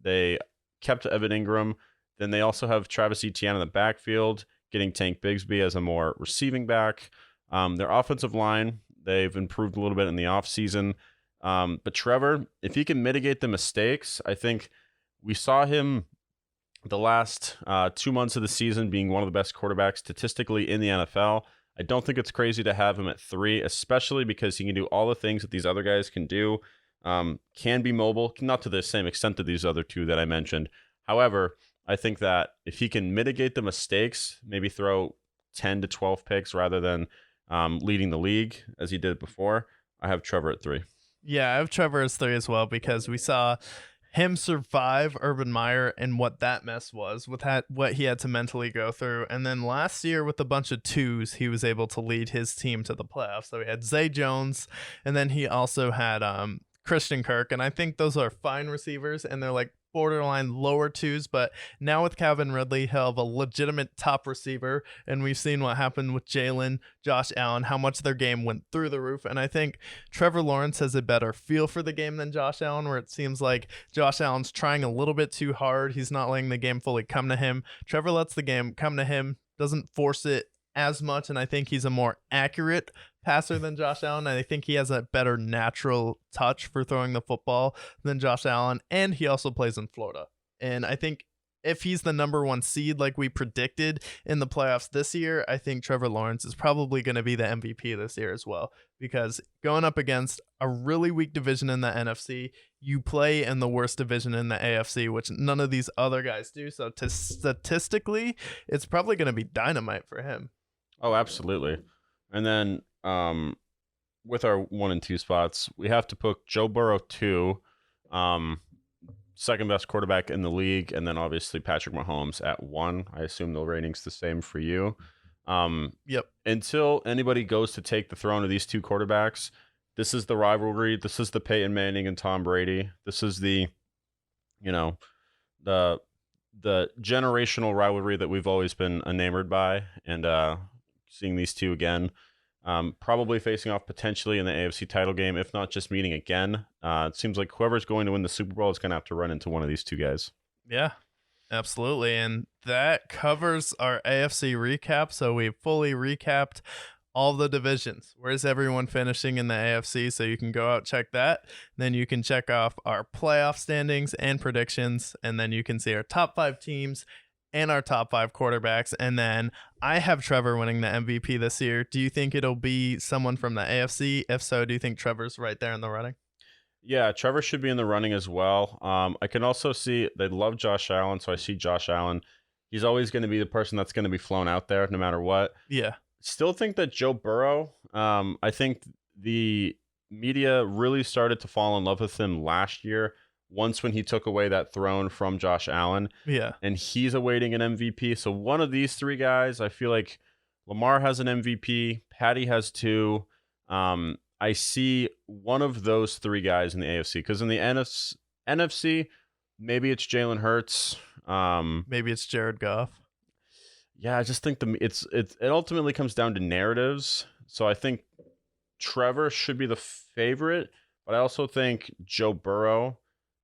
They kept Evan Ingram. Then they also have Travis Etienne in the backfield, getting Tank Bigsby as a more receiving back. Their offensive line, they've improved a little bit in the offseason. But Trevor, if he can mitigate the mistakes, I think we saw him the last 2 months of the season being one of the best quarterbacks statistically in the NFL. I don't think it's crazy to have him at 3, especially because he can do all the things that these other guys can do. Can be mobile, not to the same extent to these other 2 that I mentioned. However, I think that if he can mitigate the mistakes, maybe throw 10 to 12 picks rather than leading the league as he did before, I have Trevor at 3. Yeah, I have Trevor as 3 as well because we saw him survive Urban Meyer and what that mess was with what he had to mentally go through. And then last year with a bunch of 2s, he was able to lead his team to the playoffs. So he had Zay Jones, and then he also had Christian Kirk. And I think those are fine receivers, and they're like borderline lower 2s, but now with Calvin Ridley, he'll have a legitimate top receiver, and we've seen what happened with Jalen, Josh Allen, how much their game went through the roof. And I think Trevor Lawrence has a better feel for the game than Josh Allen, where it seems like Josh Allen's trying a little bit too hard. He's not letting the game fully come to him. Trevor lets the game come to him, doesn't force it as much, and I think he's a more accurate passer than Josh Allen, and I think he has a better natural touch for throwing the football than Josh Allen, and he also plays in Florida. And I think if he's the number 1 seed like we predicted in the playoffs this year, I think Trevor Lawrence is probably going to be the MVP this year as well, because going up against a really weak division in the NFC, you play in the worst division in the AFC, which none of these other guys do. So statistically, it's probably going to be dynamite for him. Oh, absolutely. And then with our 1 and 2 spots, we have to put Joe Burrow 2, second best quarterback in the league, and then obviously Patrick Mahomes at 1. I assume the rating's the same for you. Yep. Until anybody goes to take the throne of these 2 quarterbacks, this is the rivalry. This is the Peyton Manning and Tom Brady. This is the generational rivalry that we've always been enamored by, and seeing these 2 again, probably facing off potentially in the AFC title game, if not just meeting again. It seems like whoever's going to win the Super Bowl is going to have to run into one of these 2 guys. Yeah, absolutely. And that covers our AFC recap. So we fully recapped all the divisions. Where's everyone finishing in the AFC? So you can go out, check that. Then you can check off our playoff standings and predictions. And then you can see our top 5 teams and our top 5 quarterbacks. And then I have Trevor winning the MVP this year. Do you think it'll be someone from the AFC? If so, do you think Trevor's right there in the running? Yeah, Trevor should be in the running as well. I can also see they love Josh Allen, so I see Josh Allen. He's always going to be the person that's going to be flown out there no matter what. Yeah. Still think that Joe Burrow, I think the media really started to fall in love with him last year, once when he took away that throne from Josh Allen. Yeah. And he's awaiting an MVP. So one of these 3 guys, I feel like Lamar has an MVP, Patty has 2. I see one of those 3 guys in the AFC, because in the NFC, maybe it's Jalen Hurts. Maybe it's Jared Goff. Yeah, I just think it ultimately comes down to narratives. So I think Trevor should be the favorite, but I also think Joe Burrow.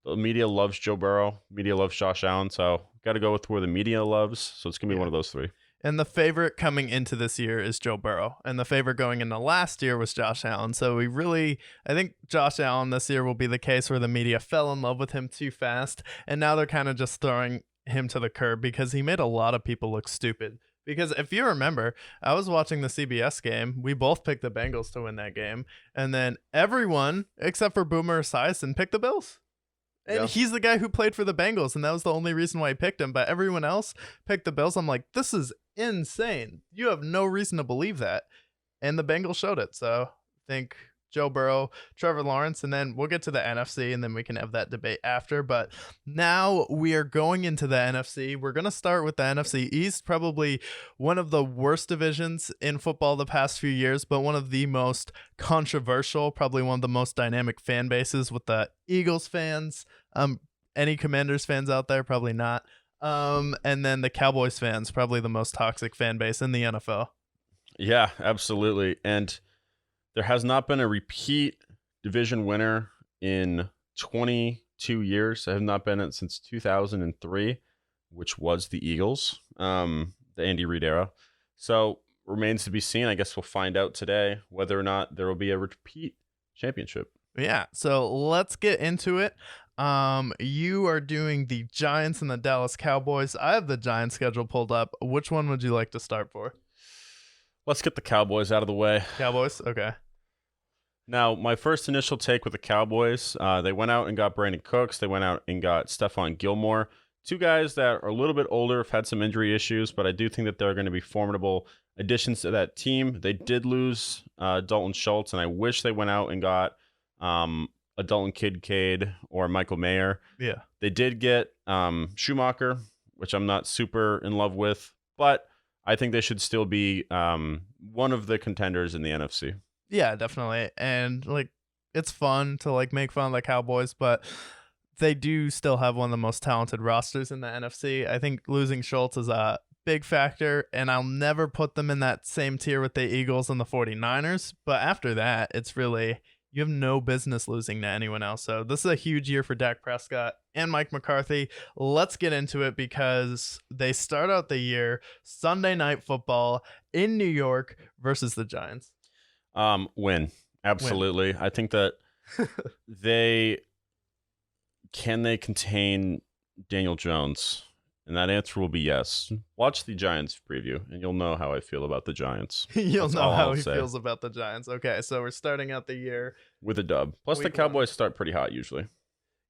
The media loves Joe Burrow. Media loves Josh Allen. So got to go with where the media loves. So it's going to be one of those 3. And the favorite coming into this year is Joe Burrow. And the favorite going into last year was Josh Allen. So I think Josh Allen this year will be the case where the media fell in love with him too fast. And now they're kind of just throwing him to the curb because he made a lot of people look stupid. Because if you remember, I was watching the CBS game. We both picked the Bengals to win that game. And then everyone, except for Boomer Esiason, picked the Bills. And he's the guy who played for the Bengals, and that was the only reason why I picked him. But everyone else picked the Bills. I'm like, this is insane. You have no reason to believe that. And the Bengals showed it. So I think Joe Burrow, Trevor Lawrence, and then we'll get to the NFC, and then we can have that debate after. But now we are going into the NFC. We're going to start with the NFC East, probably one of the worst divisions in football the past few years, but one of the most controversial, probably one of the most dynamic fan bases with the Eagles fans. Any Commanders fans out there? Probably not. And then the Cowboys fans, probably the most toxic fan base in the NFL. Yeah, absolutely. And there has not been a repeat division winner in 22 years. There have not been it since 2003, which was the Eagles, the Andy Reid era. So remains to be seen. I guess we'll find out today whether or not there will be a repeat championship. Yeah, so let's get into it. You are doing the Giants and the Dallas Cowboys. I have the Giants schedule pulled up. Which one would you like to start for? Let's get the Cowboys out of the way. Cowboys? Okay. Now, my first initial take with the Cowboys, they went out and got Brandon Cooks. They went out and got Stephon Gilmore, two guys that are a little bit older, have had some injury issues, but I do think that they're going to be formidable additions to that team. They did lose Dalton Schultz, and I wish they went out and got a Dalton Kincaid or Michael Mayer. Yeah. They did get Schumacher, which I'm not super in love with, but I think they should still be one of the contenders in the NFC. Yeah, definitely. And like, it's fun to like make fun of the Cowboys, but they do still have one of the most talented rosters in the NFC. I think losing Schultz is a big factor, and I'll never put them in that same tier with the Eagles and the 49ers. But after that, it's really, you have no business losing to anyone else. So this is a huge year for Dak Prescott and Mike McCarthy. Let's get into it because they start out the year Sunday Night Football in New York versus the Giants. Win. Absolutely. I think that they contain Daniel Jones? And that answer will be yes. Watch the Giants preview, and you'll know how I feel about the Giants. You'll know how he feels about the Giants. Okay, so we're starting out the year with a dub. Plus, the Cowboys start pretty hot usually.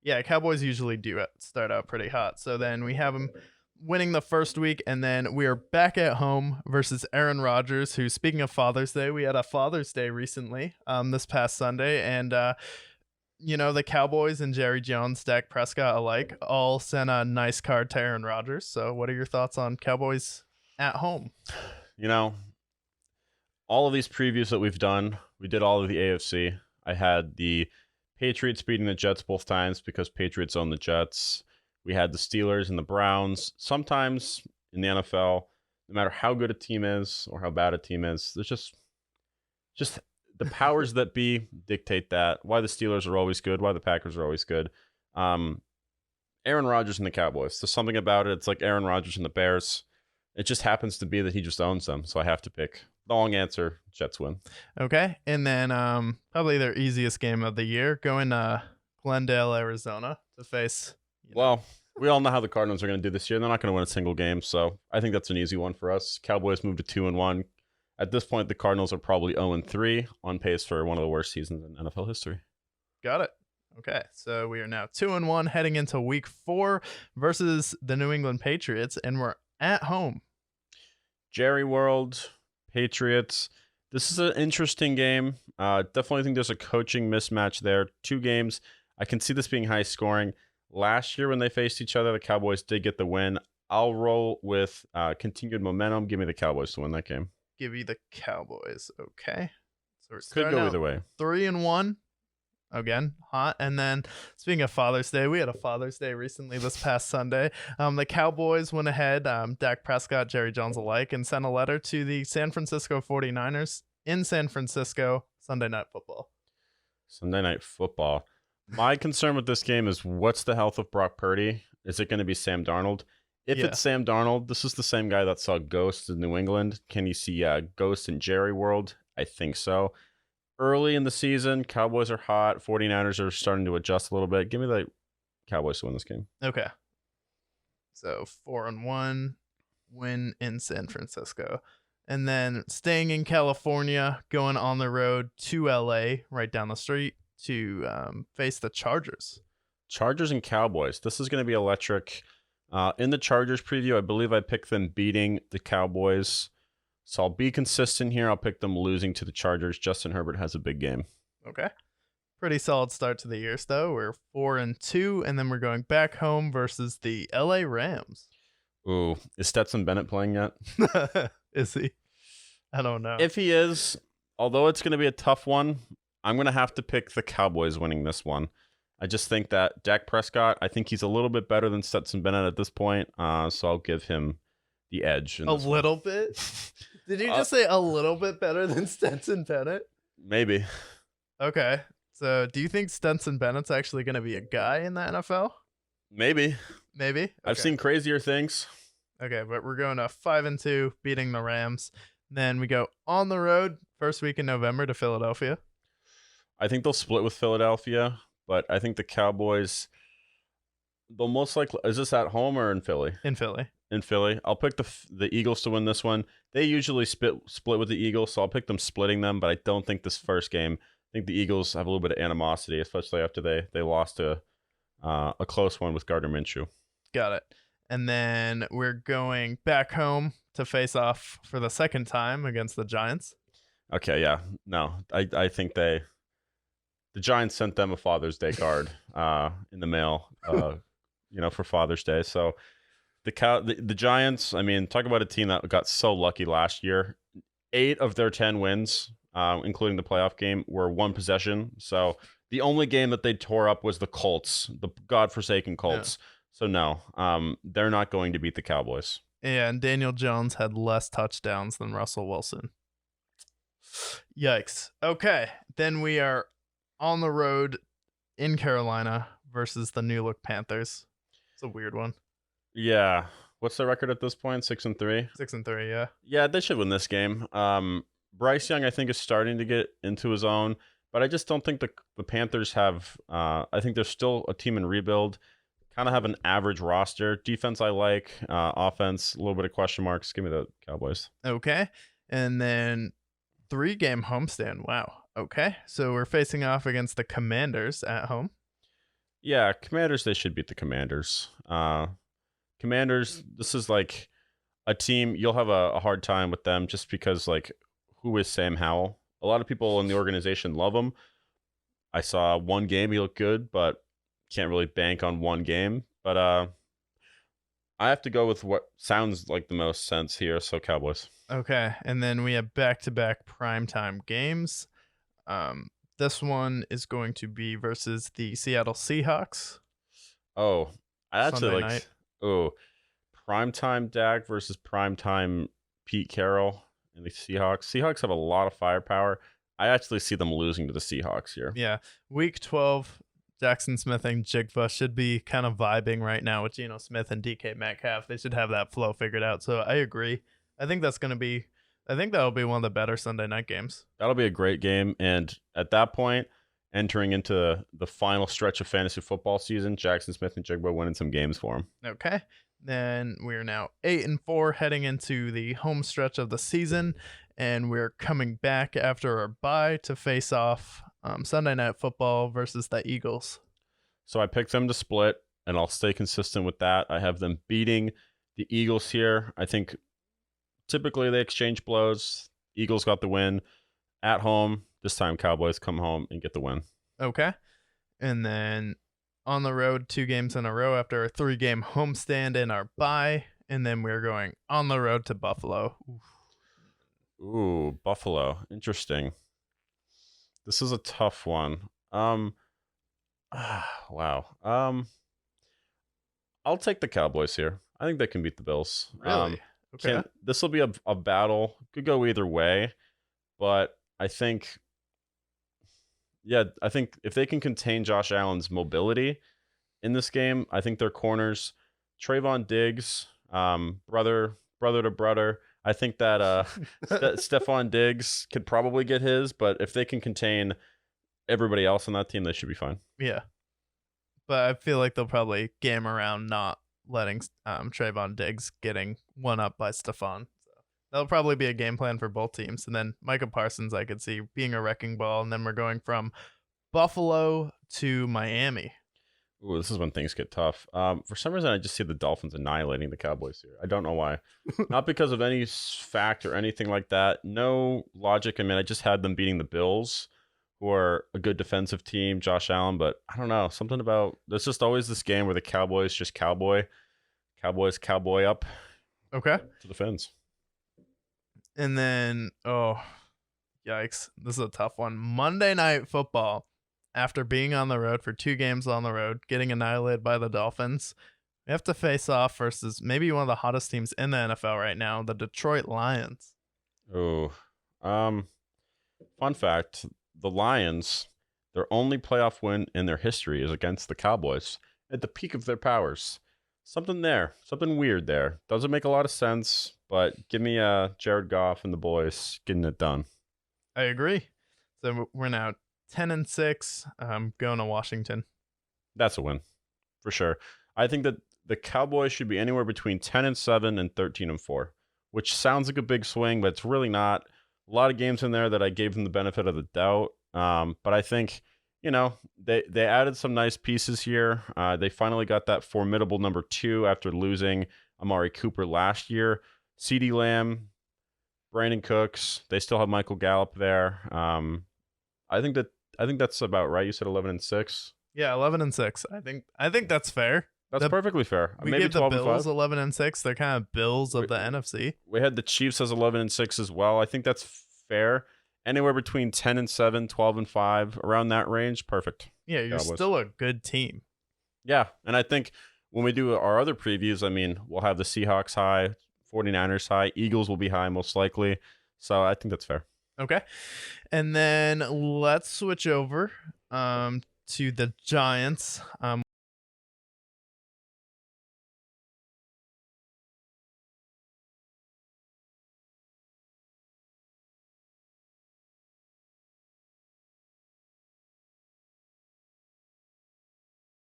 Yeah, Cowboys usually do start out pretty hot. So then we have them winning the first week, and then we are back at home versus Aaron Rodgers, who, speaking of Father's Day, we had a Father's Day recently, this past Sunday, and the Cowboys and Jerry Jones, Dak Prescott alike, all sent a nice card to Aaron Rodgers. So what are your thoughts on Cowboys at home? All of these previews that we've done, we did all of the AFC. I had the Patriots beating the Jets both times because Patriots own the Jets. We had the Steelers and the Browns. Sometimes in the NFL, no matter how good a team is or how bad a team is, there's just the powers that be dictate that. Why the Steelers are always good, why the Packers are always good. Aaron Rodgers and the Cowboys. There's something about it. It's like Aaron Rodgers and the Bears. It just happens to be that he just owns them, so I have to pick. Long answer, Jets win. Okay, and then probably their easiest game of the year, going to Glendale, Arizona to face... Well, we all know how the Cardinals are going to do this year. They're not going to win a single game, so I think that's an easy one for us. Cowboys move to 2-1. At this point, the Cardinals are probably 0-3, on pace for one of the worst seasons in NFL history. Got it. Okay, so we are now 2-1 heading into week 4 versus the New England Patriots, and we're at home. Jerry World, Patriots. This is an interesting game. Definitely think there's a coaching mismatch there. 2 games. I can see this being high scoring. Last year when they faced each other, the Cowboys did get the win. I'll roll with continued momentum. Give me the Cowboys to win that game. Give you the Cowboys. Okay. So we're could go either way. 3-1. Again, hot. And then speaking of Father's Day, we had a Father's Day recently this past Sunday. The Cowboys went ahead, Dak Prescott, Jerry Jones alike, and sent a letter to the San Francisco 49ers in San Francisco, Sunday Night Football. Sunday Night Football. My concern with this game is what's the health of Brock Purdy? Is it going to be Sam Darnold? If it's Sam Darnold, this is the same guy that saw Ghost in New England. Can you see Ghost in Jerry World? I think so. Early in the season, Cowboys are hot. 49ers are starting to adjust a little bit. Give me the Cowboys to win this game. Okay. So 4-1 win in San Francisco. And then staying in California, going on the road to LA, right down the street, to face the Chargers. Chargers and Cowboys. This is going to be electric. In the Chargers preview, I believe I picked them beating the Cowboys. So I'll be consistent here. I'll pick them losing to the Chargers. Justin Herbert has a big game. Okay. Pretty solid start to the year, though. We're 4-2, and then we're going back home versus the LA Rams. Ooh, is Stetson Bennett playing yet? Is he? I don't know. If he is, although it's going to be a tough one, I'm going to have to pick the Cowboys winning this one. I just think that Dak Prescott, I think he's a little bit better than Stetson Bennett at this point, so I'll give him the edge. A little bit? Did you just say a little bit better than Stetson Bennett? Maybe. Okay. So do you think Stetson Bennett's actually going to be a guy in the NFL? Maybe. Maybe? Okay. I've seen crazier things. Okay, but we're going to 5-2, beating the Rams. Then we go on the road, first week in November, to Philadelphia. I think they'll split with Philadelphia, but I think the Cowboys, they'll most likely... Is this at home or in Philly? In Philly. In Philly. I'll pick the Eagles to win this one. They usually split with the Eagles, so I'll pick them splitting them, but I don't think this first game... I think the Eagles have a little bit of animosity, especially after they lost a close one with Gardner Minshew. Got it. And then we're going back home to face off for the second time against the Giants. Okay, yeah. No, I think the Giants sent them a Father's Day card in the mail, for Father's Day. So the Giants, I mean, talk about a team that got so lucky last year. 8 of their 10 wins, including the playoff game, were one possession. So the only game that they tore up was the Colts, the godforsaken Colts. Yeah. So no, they're not going to beat the Cowboys. Yeah, and Daniel Jones had less touchdowns than Russell Wilson. Yikes. Okay, then we are on the road in Carolina versus the New Look Panthers. It's a weird one. Yeah. What's the record at this point? 6-3? 6-3, yeah. Yeah, they should win this game. Bryce Young, I think, is starting to get into his own, but I just don't think the Panthers have I think they're still a team in rebuild. Kind of have an average roster. Defense I like. Offense, a little bit of question marks. Give me the Cowboys. Okay. And then 3-game homestand. Wow. Okay. So we're facing off against the Commanders at home. Yeah, Commanders, they should beat the Commanders. Commanders, this is like a team, you'll have a hard time with them just because, like, who is Sam Howell? A lot of people in the organization love him. I saw one game, he looked good, but can't really bank on one game. But I have to go with what sounds like the most sense here, so Cowboys. Okay, and then we have back-to-back primetime games. This one is going to be versus the Seattle Seahawks. Oh, I actually Sunday like night. Primetime Dak versus primetime Pete Carroll and the Seahawks. Seahawks have a lot of firepower. I actually see them losing to the Seahawks here. Yeah, Week 12, Jackson Smith and Jigba should be kind of vibing right now with Geno Smith and DK Metcalf. They should have that flow figured out. So I agree. I think that'll be one of the better Sunday night games. That'll be a great game. And at that point, entering into the final stretch of fantasy football season, Jackson Smith and Jigba winning some games for him. Okay. Then we're now 8-4 heading into the home stretch of the season. And we're coming back after our bye to face off Sunday Night Football versus the Eagles. So I picked them to split, and I'll stay consistent with that. I have them beating the Eagles here. I think typically they exchange blows. Eagles got the win at home. This time Cowboys come home and get the win. Okay. And then on the road 2 games in a row after a 3-game homestand in our bye. And then we're going on the road to Buffalo. Ooh, Buffalo. Interesting. This is a tough one. Wow. I'll take the Cowboys here. I think they can beat the Bills. Really? Okay. This will be a battle. Could go either way, but I think if they can contain Josh Allen's mobility in this game, I think their corners, Trayvon Diggs, brother to brother. I think that Stephon Diggs could probably get his, but if they can contain everybody else on that team, they should be fine. Yeah. But I feel like they'll probably game around not letting Trayvon Diggs getting one up by Stephon. So that'll probably be a game plan for both teams. And then Micah Parsons, I could see being a wrecking ball. And then we're going from Buffalo to Miami. Ooh, this is when things get tough. For some reason, I just see the Dolphins annihilating the Cowboys here. I don't know why. Not because of any fact or anything like that. No logic. I mean, I just had them beating the Bills, who are a good defensive team, Josh Allen. But I don't know. Something about... There's just always this game where the Cowboys just cowboy up. Okay. To the Fins. And then, oh, yikes. This is a tough one. Monday Night Football. After being on the road for 2 games on the road, getting annihilated by the Dolphins, we have to face off versus maybe one of the hottest teams in the NFL right now, the Detroit Lions. Oh, fun fact, the Lions, their only playoff win in their history is against the Cowboys at the peak of their powers. Something weird there. Doesn't make a lot of sense, but give me Jared Goff and the boys getting it done. I agree. So we're now 10-6, going to Washington. That's a win, for sure. I think that the Cowboys should be anywhere between 10-7 and 13-4, which sounds like a big swing, but it's really not. A lot of games in there that I gave them the benefit of the doubt. But I think, they added some nice pieces here. They finally got that formidable number 2 after losing Amari Cooper last year. CeeDee Lamb, Brandon Cooks. They still have Michael Gallup there. I think that's about right. You said 11-6. Yeah, 11-6. I think that's fair. That's perfectly fair. We Maybe gave the 12-5. Bills 11-6. They're kind of Bills of the NFC. We had the Chiefs as 11-6 as well. I think that's fair. Anywhere between 10-7, 12-5, around that range, perfect. Yeah, you're Cowboys. still a good team. Yeah, and I think when we do our other previews, I mean, we'll have the Seahawks high, 49ers high, Eagles will be high most likely. So I think that's fair. Okay. And then let's switch over to the Giants.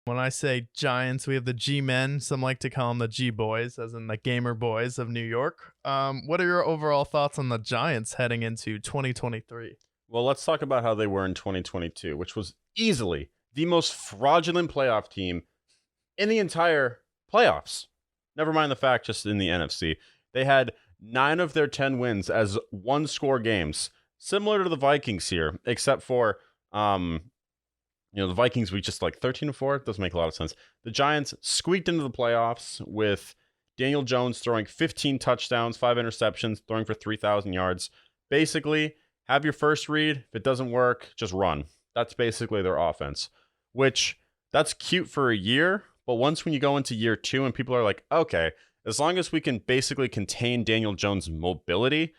When I say Giants, we have the G-men. Some like to call them the G-boys, as in the gamer boys of New York. What are your overall thoughts on the Giants heading into 2023? Well, let's talk about how they were in 2022, which was easily the most fraudulent playoff team in the entire playoffs. Never mind the fact, just in the NFC. They had 9 of their 10 wins as one-score games, similar to the Vikings here, except for the Vikings, we just like 13-4. It doesn't make a lot of sense. The Giants squeaked into the playoffs with Daniel Jones throwing 15 touchdowns, 5 interceptions, throwing for 3,000 yards. Basically, have your first read. If it doesn't work, just run. That's basically their offense, which that's cute for a year. But once when you go into year 2 and people are like, okay, as long as we can basically contain Daniel Jones' mobility,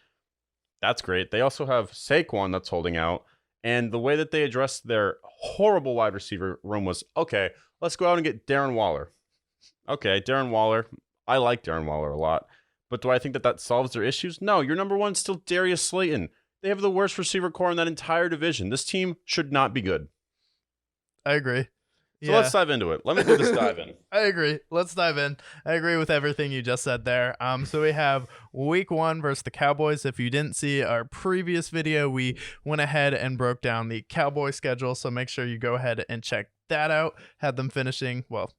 that's great. They also have Saquon that's holding out. And the way that they addressed their horrible wide receiver room was, okay, let's go out and get Darren Waller. Okay, Darren Waller. I like Darren Waller a lot. But do I think that solves their issues? No, your number 1 is still Darius Slayton. They have the worst receiver core in that entire division. This team should not be good. I agree. So let's dive into it. Let me do this dive in. I agree. Let's dive in. I agree with everything you just said there. So we have week 1 versus the Cowboys. If you didn't see our previous video, we went ahead and broke down the Cowboy schedule. So make sure you go ahead and check that out. Had them finishing. Well,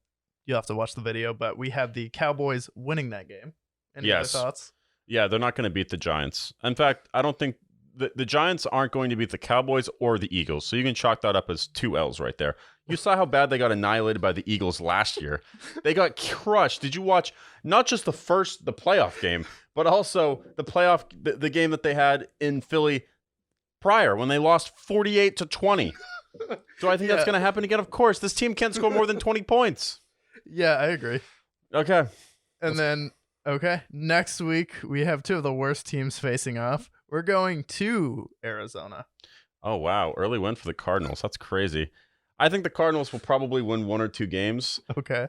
you'll have to watch the video, but we have the Cowboys winning that game. Any other thoughts? Yeah, they're not going to beat the Giants. In fact, I don't think the Giants aren't going to beat the Cowboys or the Eagles. So you can chalk that up as 2 L's right there. You saw how bad they got annihilated by the Eagles last year. They got crushed. Did you watch not just the playoff game, but also the game that they had in Philly prior when they lost 48-20? Do I think that's going to happen again? Of course. This team can't score more than 20 points. Yeah, I agree. Okay. And then, next week we have 2 of the worst teams facing off. We're going to Arizona. Oh, wow. Early win for the Cardinals. That's crazy. I think the Cardinals will probably win 1 or 2 games. Okay.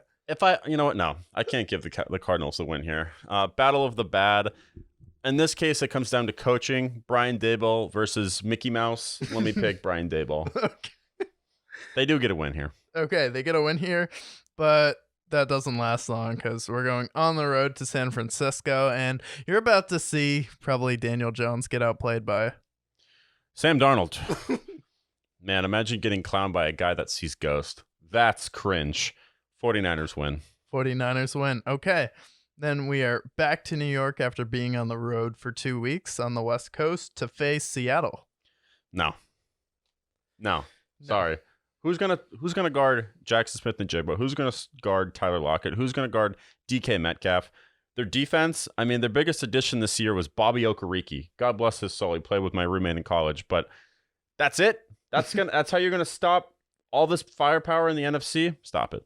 You know what? No, I can't give the Cardinals the win here. Battle of the bad. In this case, it comes down to coaching. Brian Daboll versus Mickey Mouse. Let me pick Brian Daboll. Okay. They do get a win here. Okay, they get a win here, but that doesn't last long because we're going on the road to San Francisco, and you're about to see probably Daniel Jones get outplayed by Sam Darnold. Man, imagine getting clowned by a guy that sees ghost. That's cringe. 49ers win. 49ers win. Okay. Then we are back to New York after being on the road for 2 weeks on the West Coast to face Seattle. No. Sorry. Who's gonna guard Jackson Smith and Jigba? Who's gonna guard Tyler Lockett? Who's gonna guard DK Metcalf? Their defense, I mean, their biggest addition this year was Bobby Okereke. God bless his soul. He played with my roommate in college, but that's it. That's how you're gonna stop all this firepower in the NFC? Stop it.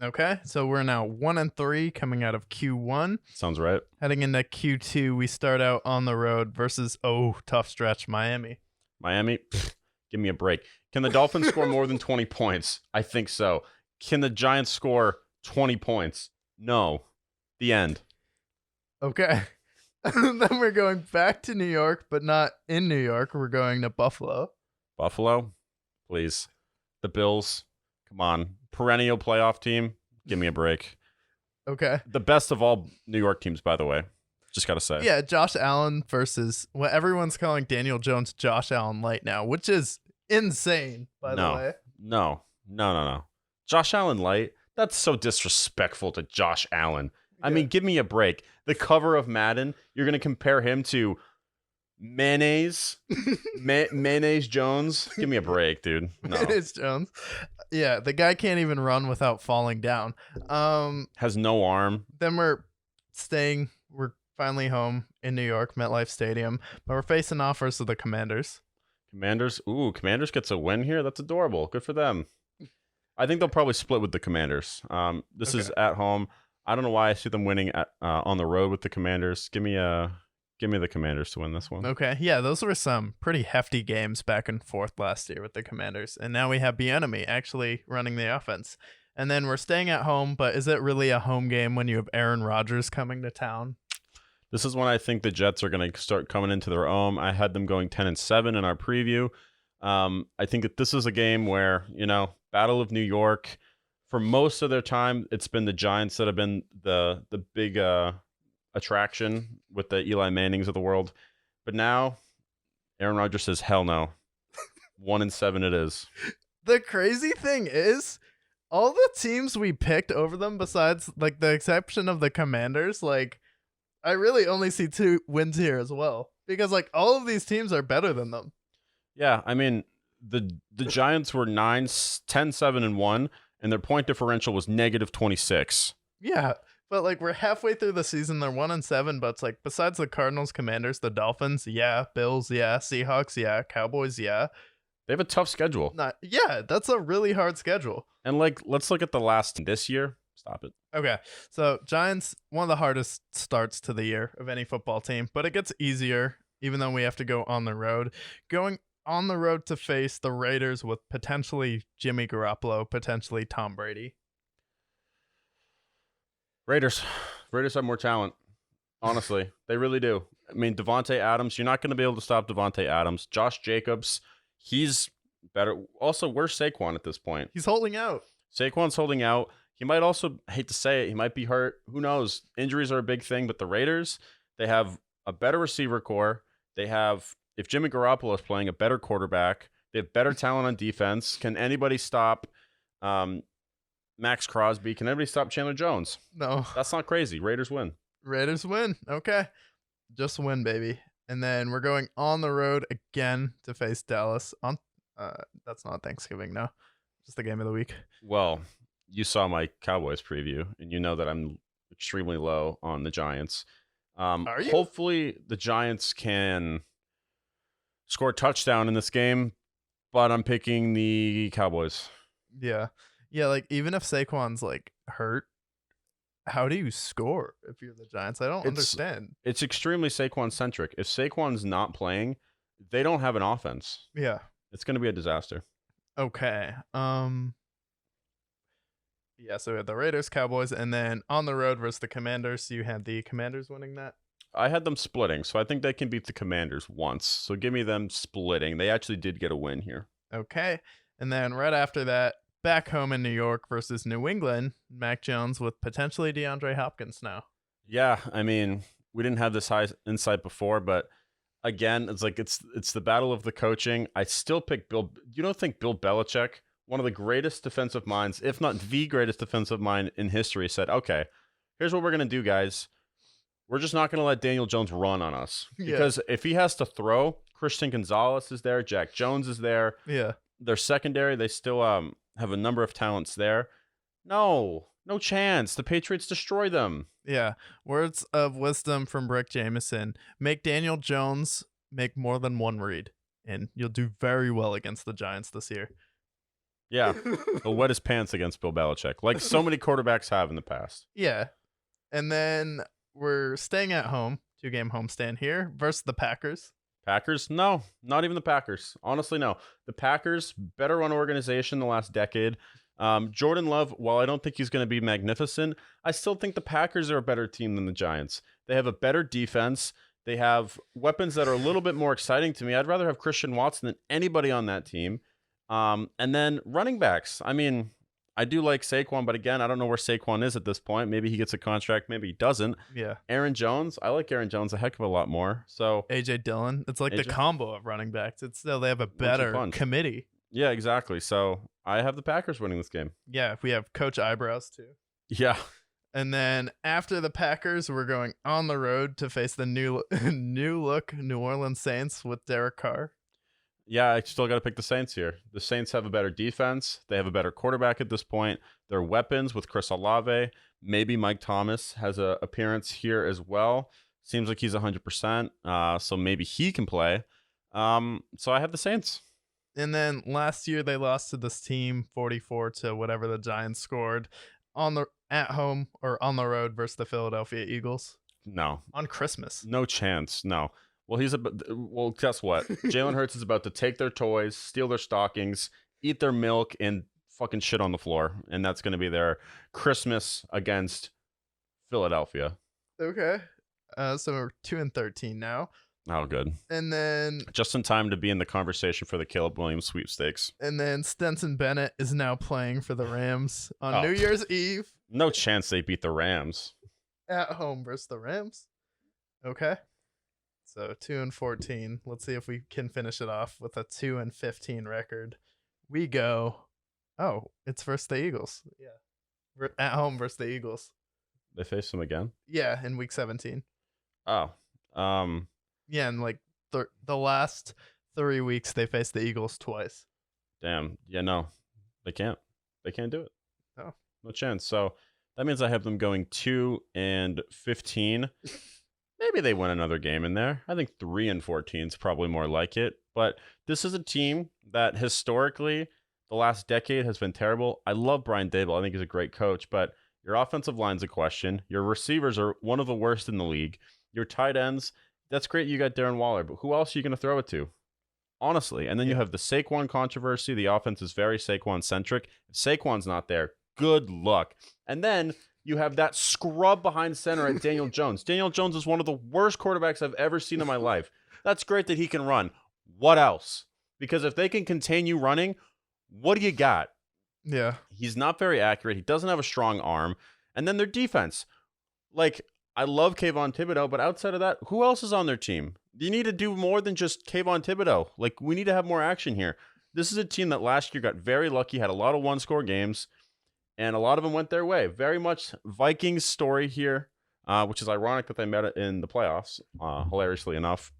Okay, so we're now 1-3 coming out of Q1. Sounds right. Heading into Q2, we start out on the road versus tough stretch, Miami. Miami, give me a break. Can the Dolphins score more than 20 points? I think so. Can the Giants score 20 points? No. The end. Okay. Then we're going back to New York, but not in New York. We're going to Buffalo. Buffalo, please. The Bills, come on. Perennial playoff team. Give me a break. Okay. The best of all New York teams, by the way. Just got to say. Yeah, Josh Allen versus what everyone's calling Daniel Jones Josh Allen light now, which is insane, by the way. No. Josh Allen light? That's so disrespectful to Josh Allen. I mean, give me a break. The cover of Madden, you're going to compare him to Mayonnaise Jones? Give me a break, dude. No. Mayonnaise Jones. Yeah, the guy can't even run without falling down. Has no arm. Then we're finally home in New York, MetLife Stadium, but we're facing off versus the Commanders. Commanders gets a win here. That's adorable. Good for them. I think they'll probably split with the Commanders. This is at home. I don't know why I see them winning on the road with the Commanders. Give me the Commanders to win this one. Okay, yeah, those were some pretty hefty games back and forth last year with the Commanders, and now we have Bieniemy actually running the offense. And then we're staying at home, but is it really a home game when you have Aaron Rodgers coming to town? This is when I think the Jets are going to start coming into their own. I had them going 10-7 in our preview. I think that this is a game where, Battle of New York, for most of their time, it's been the Giants that have been the big attraction with the Eli Mannings of the world. But now, Aaron Rodgers says, hell no. 1-7 it is. The crazy thing is, all the teams we picked over them, besides like the exception of the Commanders, like I really only see 2 wins here as well. Because like all of these teams are better than them. Yeah, I mean, the Giants were 10-7-1, and their point differential was -26. Yeah, but like we're halfway through the season, they're 1-7, but it's like besides the Cardinals, Commanders, the Dolphins, yeah, Bills, yeah, Seahawks, yeah, Cowboys, yeah. They have a tough schedule. Yeah, that's a really hard schedule. And let's look at this year. Stop it. Okay, so Giants, one of the hardest starts to the year of any football team, but it gets easier even though we have to go on the road. Going on the road to face the Raiders with potentially Jimmy Garoppolo, potentially Tom Brady. Raiders have more talent. Honestly, they really do. I mean, Devontae Adams, you're not going to be able to stop Devontae Adams. Josh Jacobs, he's better. Also, where's Saquon at this point? He's holding out. Saquon's holding out. He might also, hate to say it, he might be hurt. Who knows? Injuries are a big thing, but the Raiders, they have a better receiver core. They have, if Jimmy Garoppolo is playing, a better quarterback. They have better talent on defense. Can anybody stop Max Crosby? Can anybody stop Chandler Jones? No. That's not crazy. Raiders win. Raiders win. Okay. Just win, baby. And then we're going on the road again to face Dallas. That's not Thanksgiving, no. Just the game of the week. Well, you saw my Cowboys preview, and you know that I'm extremely low on the Giants. Are you? Hopefully the Giants can score a touchdown in this game, but I'm picking the Cowboys. Yeah. Yeah, like even if Saquon's like hurt, how do you score if you're the Giants? I don't understand. It's extremely Saquon centric. If Saquon's not playing, they don't have an offense. Yeah. It's going to be a disaster. Okay. Yeah, so we had the Raiders, Cowboys, and then on the road versus the Commanders. You had the Commanders winning that? I had them splitting, so I think they can beat the Commanders once. So give me them splitting. They actually did get a win here. Okay. And then right after that, back home in New York versus New England, Mac Jones with potentially DeAndre Hopkins now. Yeah, I mean, we didn't have this high insight before, but again, it's like it's the battle of the coaching. I still pick Bill. You don't think Bill Belichick, one of the greatest defensive minds, if not the greatest defensive mind in history, said, okay, here's what we're going to do, guys. We're just not going to let Daniel Jones run on us. Because if he has to throw, Christian Gonzalez is there, Jack Jones is there. Yeah. Their secondary, they still have a number of talents there. No chance. The Patriots destroy them. Yeah. Words of wisdom from Brick Jameson. Make Daniel Jones make more than one read, and you'll do very well against the Giants this year. Yeah. He'll wet his pants against Bill Belichick, like so many quarterbacks have in the past. Yeah. And then we're staying at home, 2-game homestand here versus the Packers. Packers? No, not even the Packers. Honestly, no. The Packers, better run organization the last decade. Jordan Love, while I don't think he's going to be magnificent, I still think the Packers are a better team than the Giants. They have a better defense. They have weapons that are a little bit more exciting to me. I'd rather have Christian Watson than anybody on that team. And then running backs. I mean, I do like Saquon, but again, I don't know where Saquon is at this point. Maybe he gets a contract, maybe he doesn't. Yeah. Aaron Jones, I like Aaron Jones a heck of a lot more. So AJ Dillon. It's like the AJ? combo of running backs. It's still they have a better punch. committee. yeah, exactly. So I have the Packers winning this game. Yeah, we have Coach Eyebrows too. Yeah. And then after the Packers, we're going on the road to face the new look New Orleans Saints with Derek Carr. Yeah, I still got to pick the Saints here. The Saints have a better defense. They have a better quarterback at this point. Their weapons with Chris Olave. Maybe Mike Thomas has an appearance here as well. Seems like he's 100%. So maybe he can play. So I have the Saints. And then last year they lost to this team 44 to whatever the Giants scored at home or on the road versus the Philadelphia Eagles No. on Christmas. No chance. No. Well, guess what? Jalen Hurts is about to take their toys, steal their stockings, eat their milk, and fucking shit on the floor. And that's going to be their Christmas against Philadelphia. Okay. So we're 2-13 now. Oh, good. And then Just in time to be in the conversation for the Caleb Williams sweepstakes. Stetson Bennett is now playing for the Rams on New Year's Eve No chance they beat the Rams. at home versus the Rams. Okay. So 2-14. Let's see if we can finish it off with a 2-15 record. We go. Oh, it's versus the Eagles. Yeah. We're at home versus the Eagles. They face them again? Yeah, in week 17. Oh. Yeah, and like the last 3 weeks they faced the Eagles twice. Damn. Yeah, no. They can't. They can't do it. No. No chance. So that means I have them going 2-15. Maybe they win another game in there. I think 3-14 is probably more like it. But this is a team that historically, the last decade has been terrible. I love Brian Daboll. I think he's a great coach. But your offensive line's a question. Your receivers are one of the worst in the league. Your tight ends, that's great. You got Darren Waller. But who else are you going to throw it to? Honestly. And then you have the Saquon controversy. The offense is very Saquon-centric. If Saquon's not there, good luck. And then you have that scrub behind center at Daniel Jones. Daniel Jones is one of the worst quarterbacks I've ever seen in my life. That's great that he can run. What else? Because if they can continue running, what do you got? Yeah. He's not very accurate. He doesn't have a strong arm. And then their defense. Like, I love Kayvon Thibodeau, but outside of that, who else is on their team? You need to do more than just Kayvon Thibodeau. Like, we need to have more action here. This is a team that last year got very lucky, had a lot of one-score games, and a lot of them went their way. Very much Vikings story here, which is ironic that they met it in the playoffs, hilariously enough.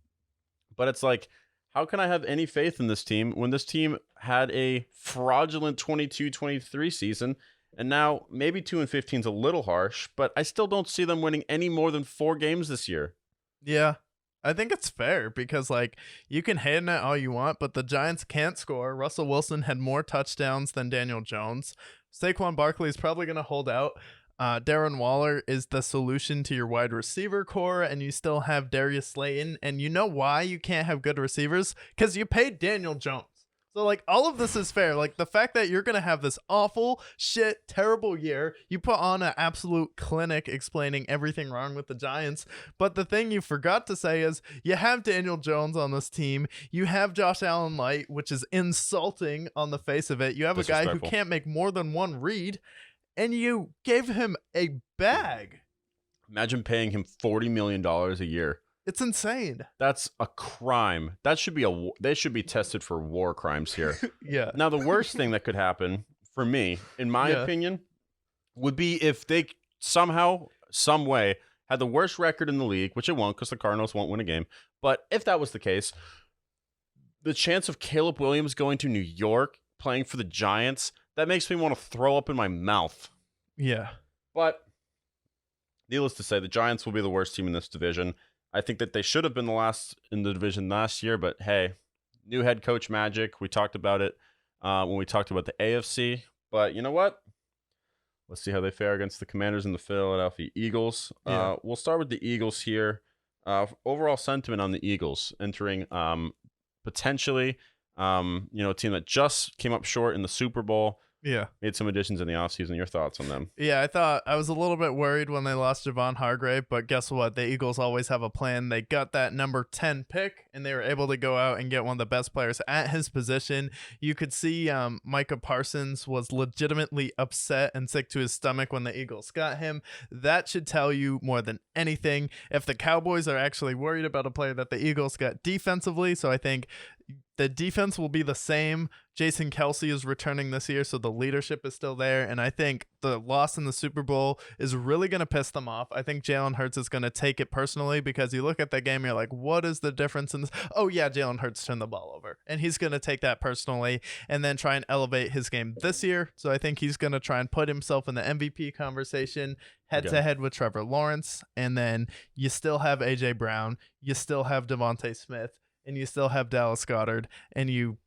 But it's like, how can I have any faith in this team when this team had a fraudulent 22-23 season, and now maybe 2-15 is a little harsh, but I still don't see them winning any more than 4 games this year. Yeah. I think it's fair because, like, you can hate on it all you want, but the Giants can't score. Russell Wilson had more touchdowns than Daniel Jones. Saquon Barkley is probably going to hold out. Darren Waller is the solution to your wide receiver core, and you still have Darius Slayton. And you know why you can't have good receivers? Because you paid Daniel Jones. So, like, all of this is fair. Like, the fact that you're going to have this awful, shit, terrible year, you put on an absolute clinic explaining everything wrong with the Giants. But the thing you forgot to say is you have Daniel Jones on this team. You have Josh Allen Light, which is insulting on the face of it. You have a guy who can't make more than one read, and you gave him a bag. Imagine paying him $40 million a year. It's insane. That's a crime. They should be tested for war crimes here. Yeah. Now, the worst thing that could happen for me, in my opinion, would be if they somehow, some way, had the worst record in the league, which it won't because the Cardinals won't win a game. But if that was the case, the chance of Caleb Williams going to New York, playing for the Giants, that makes me want to throw up in my mouth. Yeah. But needless to say, the Giants will be the worst team in this division. I think that they should have been the last in the division last year, but hey, new head coach magic. We talked about it when we talked about the AFC. But you know what? Let's see how they fare against the Commanders and the Philadelphia Eagles. Yeah. We'll start with the Eagles here. Overall sentiment on the Eagles entering potentially, a team that just came up short in the Super Bowl. Yeah. made some additions in the offseason. Your thoughts on them? Yeah, I was a little bit worried when they lost Javon Hargrave, but guess what? The Eagles always have a plan. They got that number 10 pick, and they were able to go out and get one of the best players at his position. You could see Micah Parsons was legitimately upset and sick to his stomach when the Eagles got him. That should tell you more than anything if the Cowboys are actually worried about a player that the Eagles got defensively. So I think the defense will be the same. Jason Kelsey is returning this year, so the leadership is still there. And I think the loss in the Super Bowl is really going to piss them off. I think Jalen Hurts is going to take it personally because you look at that game, you're like, what is the difference in this? Oh, yeah, Jalen Hurts turned the ball over. And he's going to take that personally and then try and elevate his game this year. So I think he's going to try and put himself in the MVP conversation head-to-head with Trevor Lawrence. And then you still have A.J. Brown. You still have Devontae Smith. And you still have Dallas Goedert, and you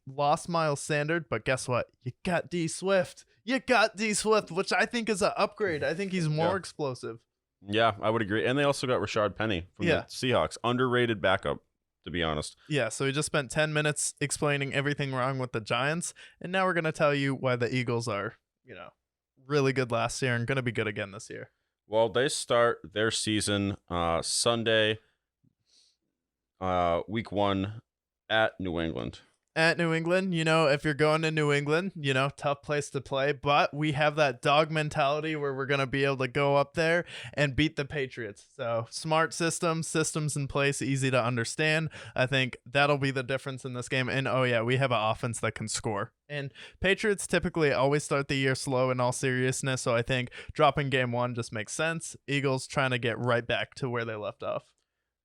lost Miles Sanders, but guess what? You got D Swift. You got D Swift, which I think is an upgrade. I think he's more explosive. Yeah, I would agree. And they also got Rashard Penny from the Seahawks. Underrated backup, to be honest. Yeah, so we just spent 10 minutes explaining everything wrong with the Giants, and now we're going to tell you why the Eagles are, really good last year and going to be good again this year. Well, they start their season Sunday, week 1 at New England. At New England, if you're going to New England, tough place to play, but we have that dog mentality where we're going to be able to go up there and beat the Patriots. So smart systems in place, easy to understand. I think that'll be the difference in this game. And we have an offense that can score. And Patriots typically always start the year slow in all seriousness. So I think dropping game 1 just makes sense. Eagles trying to get right back to where they left off.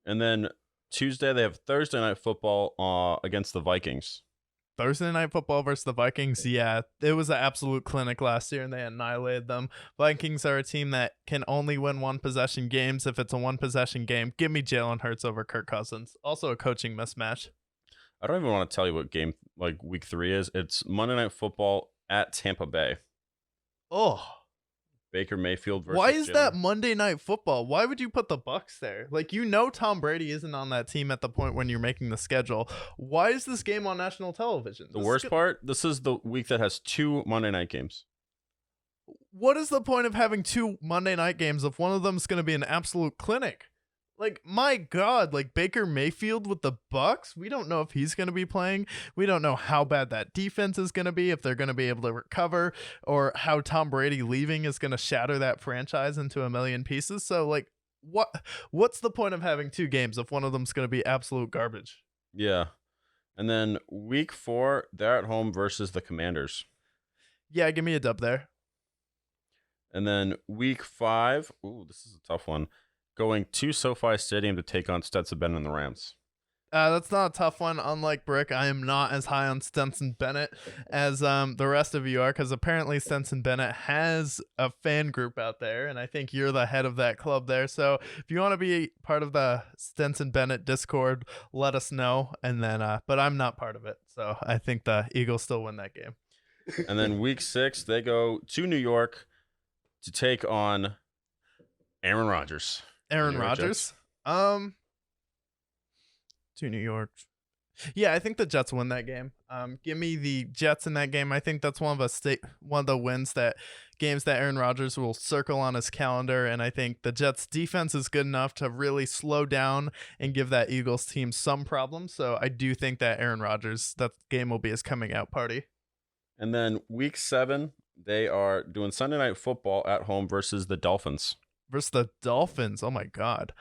And then Tuesday, they have Thursday Night Football against the Vikings. Thursday Night Football versus the Vikings, yeah. It was an absolute clinic last year, and they annihilated them. Vikings are a team that can only win one-possession games. If it's a one-possession game, give me Jalen Hurts over Kirk Cousins. Also a coaching mismatch. I don't even want to tell you what game, week 3 is. It's Monday Night Football at Tampa Bay. Oh. Baker Mayfield versus Why is Jalen. that Monday Night Football? Why would you put the Bucs there? Tom Brady isn't on that team at the point when you're making the schedule. Why is this game on national television? The worst part, this is the week that has 2 Monday night games. What is the point of having 2 Monday night games if one of them is going to be an absolute clinic? My God, Baker Mayfield with the Bucs, we don't know if he's going to be playing. We don't know how bad that defense is going to be, if they're going to be able to recover, or how Tom Brady leaving is going to shatter that franchise into a million pieces. So, what's the point of having 2 games if one of them's going to be absolute garbage? Yeah. And then week 4, they're at home versus the Commanders. Yeah, give me a dub there. And then week 5, this is a tough one. Going to SoFi Stadium to take on Stetson Bennett and the Rams. That's not a tough one. Unlike Brick, I am not as high on Stetson Bennett as the rest of you are, because apparently Stetson Bennett has a fan group out there, and I think you're the head of that club there. So if you want to be part of the Stetson Bennett Discord, let us know. And then, but I'm not part of it, so I think the Eagles still win that game. And then week 6, they go to New York to take on Aaron Rodgers. Aaron Rodgers? To New York. Yeah, I think the Jets win that game. Give me the Jets in that game. I think that's one of the games that Aaron Rodgers will circle on his calendar, and I think the Jets defense is good enough to really slow down and give that Eagles team some problems. So I do think that Aaron Rodgers, that game will be his coming out party. And then week 7, they are doing Sunday Night Football at home versus the Dolphins. Versus the Dolphins. Oh my God.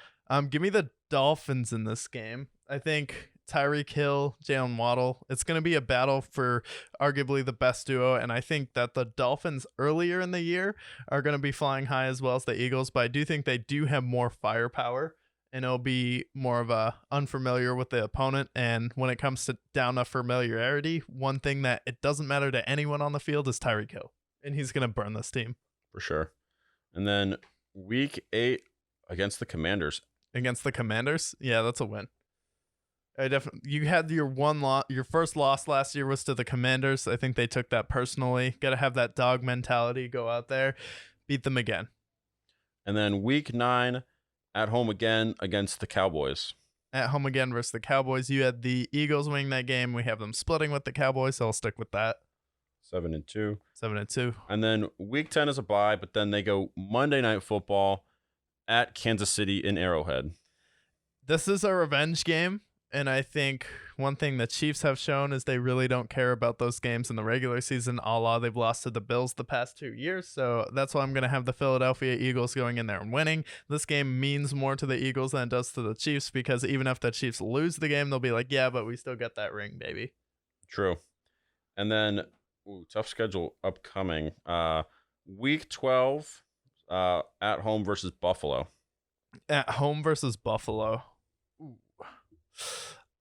Give me the Dolphins in this game. I think Tyreek Hill, Jalen Waddle, it's going to be a battle for arguably the best duo. And I think that the Dolphins earlier in the year are going to be flying high as well as the Eagles. But I do think they do have more firepower, and it'll be more of a unfamiliar with the opponent. And when it comes to down to familiarity, one thing that it doesn't matter to anyone on the field is Tyreek Hill. And he's going to burn this team. For sure. And then week 8 against the Commanders. Against the Commanders? Yeah, that's a win. You had your first loss last year was to the Commanders. I think they took that personally. Got to have that dog mentality. Go out there, beat them again. And then week 9 at home again against the Cowboys. At home again versus the Cowboys. You had the Eagles winning that game. We have them splitting with the Cowboys, so I'll stick with that. 7-2. 7-2. And then week 10 is a bye, but then they go Monday Night Football at Kansas City in Arrowhead. This is a revenge game, and I think one thing the Chiefs have shown is they really don't care about those games in the regular season, a la they've lost to the Bills the past 2 years. So that's why I'm going to have the Philadelphia Eagles going in there and winning. This game means more to the Eagles than it does to the Chiefs, because even if the Chiefs lose the game, they'll be like, yeah, but we still got that ring, baby. True. And then, tough schedule upcoming. Week 12 at home versus Buffalo. At home versus Buffalo. Ooh.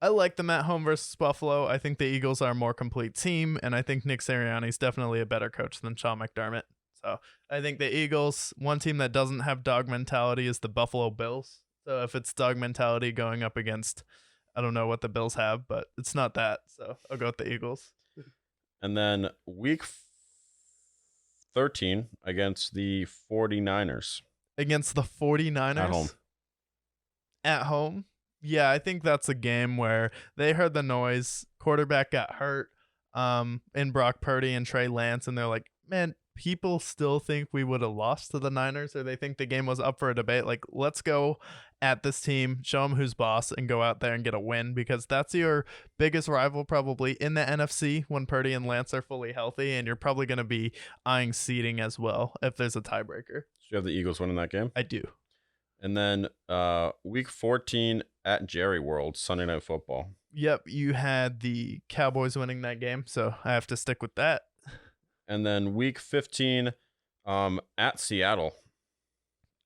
I like them at home versus Buffalo. I think the Eagles are a more complete team, and I think Nick Sirianni is definitely a better coach than Sean McDermott. So I think the Eagles, one team that doesn't have dog mentality is the Buffalo Bills. So if it's dog mentality going up against, I don't know what the Bills have, but it's not that. So I'll go with the Eagles. And then week 13 against the 49ers. Against the 49ers? At home. At home? Yeah, I think that's a game where they heard the noise. Quarterback got hurt in Brock Purdy and Trey Lance, and they're like, man, people still think we would have lost to the Niners, or they think the game was up for a debate. Like, let's go at this team, show them who's boss, and go out there and get a win, because that's your biggest rival probably in the NFC when Purdy and Lance are fully healthy, and you're probably going to be eyeing seeding as well if there's a tiebreaker. So you have the Eagles winning that game? I do. And then week 14 at Jerry World, Sunday Night Football. Yep, you had the Cowboys winning that game, so I have to stick with that. And then week 15 at Seattle.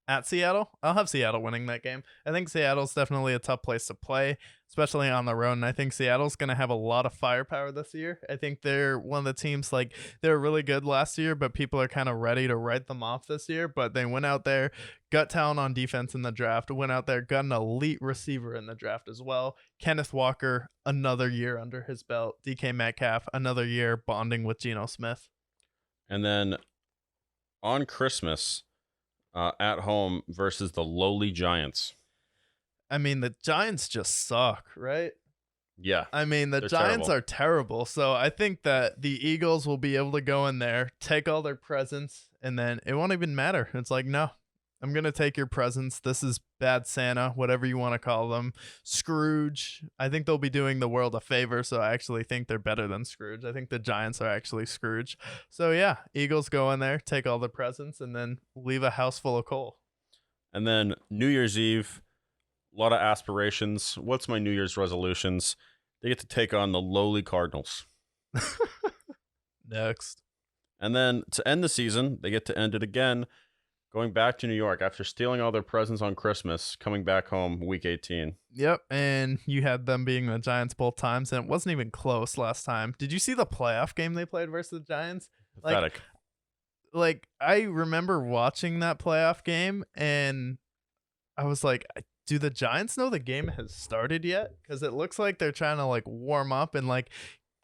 At Seattle? I'll have Seattle winning that game. I think Seattle's definitely a tough place to play, especially on the road. And I think Seattle's going to have a lot of firepower this year. I think they're one of the teams, like, they were really good last year, but people are kind of ready to write them off this year. But they went out there, got talent on defense in the draft, went out there, got an elite receiver in the draft as well. Kenneth Walker, another year under his belt. DK Metcalf, another year bonding with Geno Smith. And then on Christmas, at home versus the lowly Giants. I mean, the Giants just suck, right? Yeah. I mean, the Giants are terrible. So I think that the Eagles will be able to go in there, take all their presents, and then it won't even matter. It's like, no, I'm going to take your presents. This is bad Santa, whatever you want to call them. Scrooge. I think they'll be doing the world a favor, so I actually think they're better than Scrooge. I think the Giants are actually Scrooge. So, yeah, Eagles go in there, take all the presents, and then leave a house full of coal. And then New Year's Eve, a lot of aspirations. What's my New Year's resolutions? They get to take on the lowly Cardinals. Next. And then to end the season, they get to end it again, going back to New York after stealing all their presents on Christmas, coming back home week 18. Yep, and you had them being the Giants both times, and it wasn't even close last time. Did you see the playoff game they played versus the Giants? Pathetic. Like I remember watching that playoff game, and I was like, do the Giants know the game has started yet? Because it looks like they're trying to like warm up and like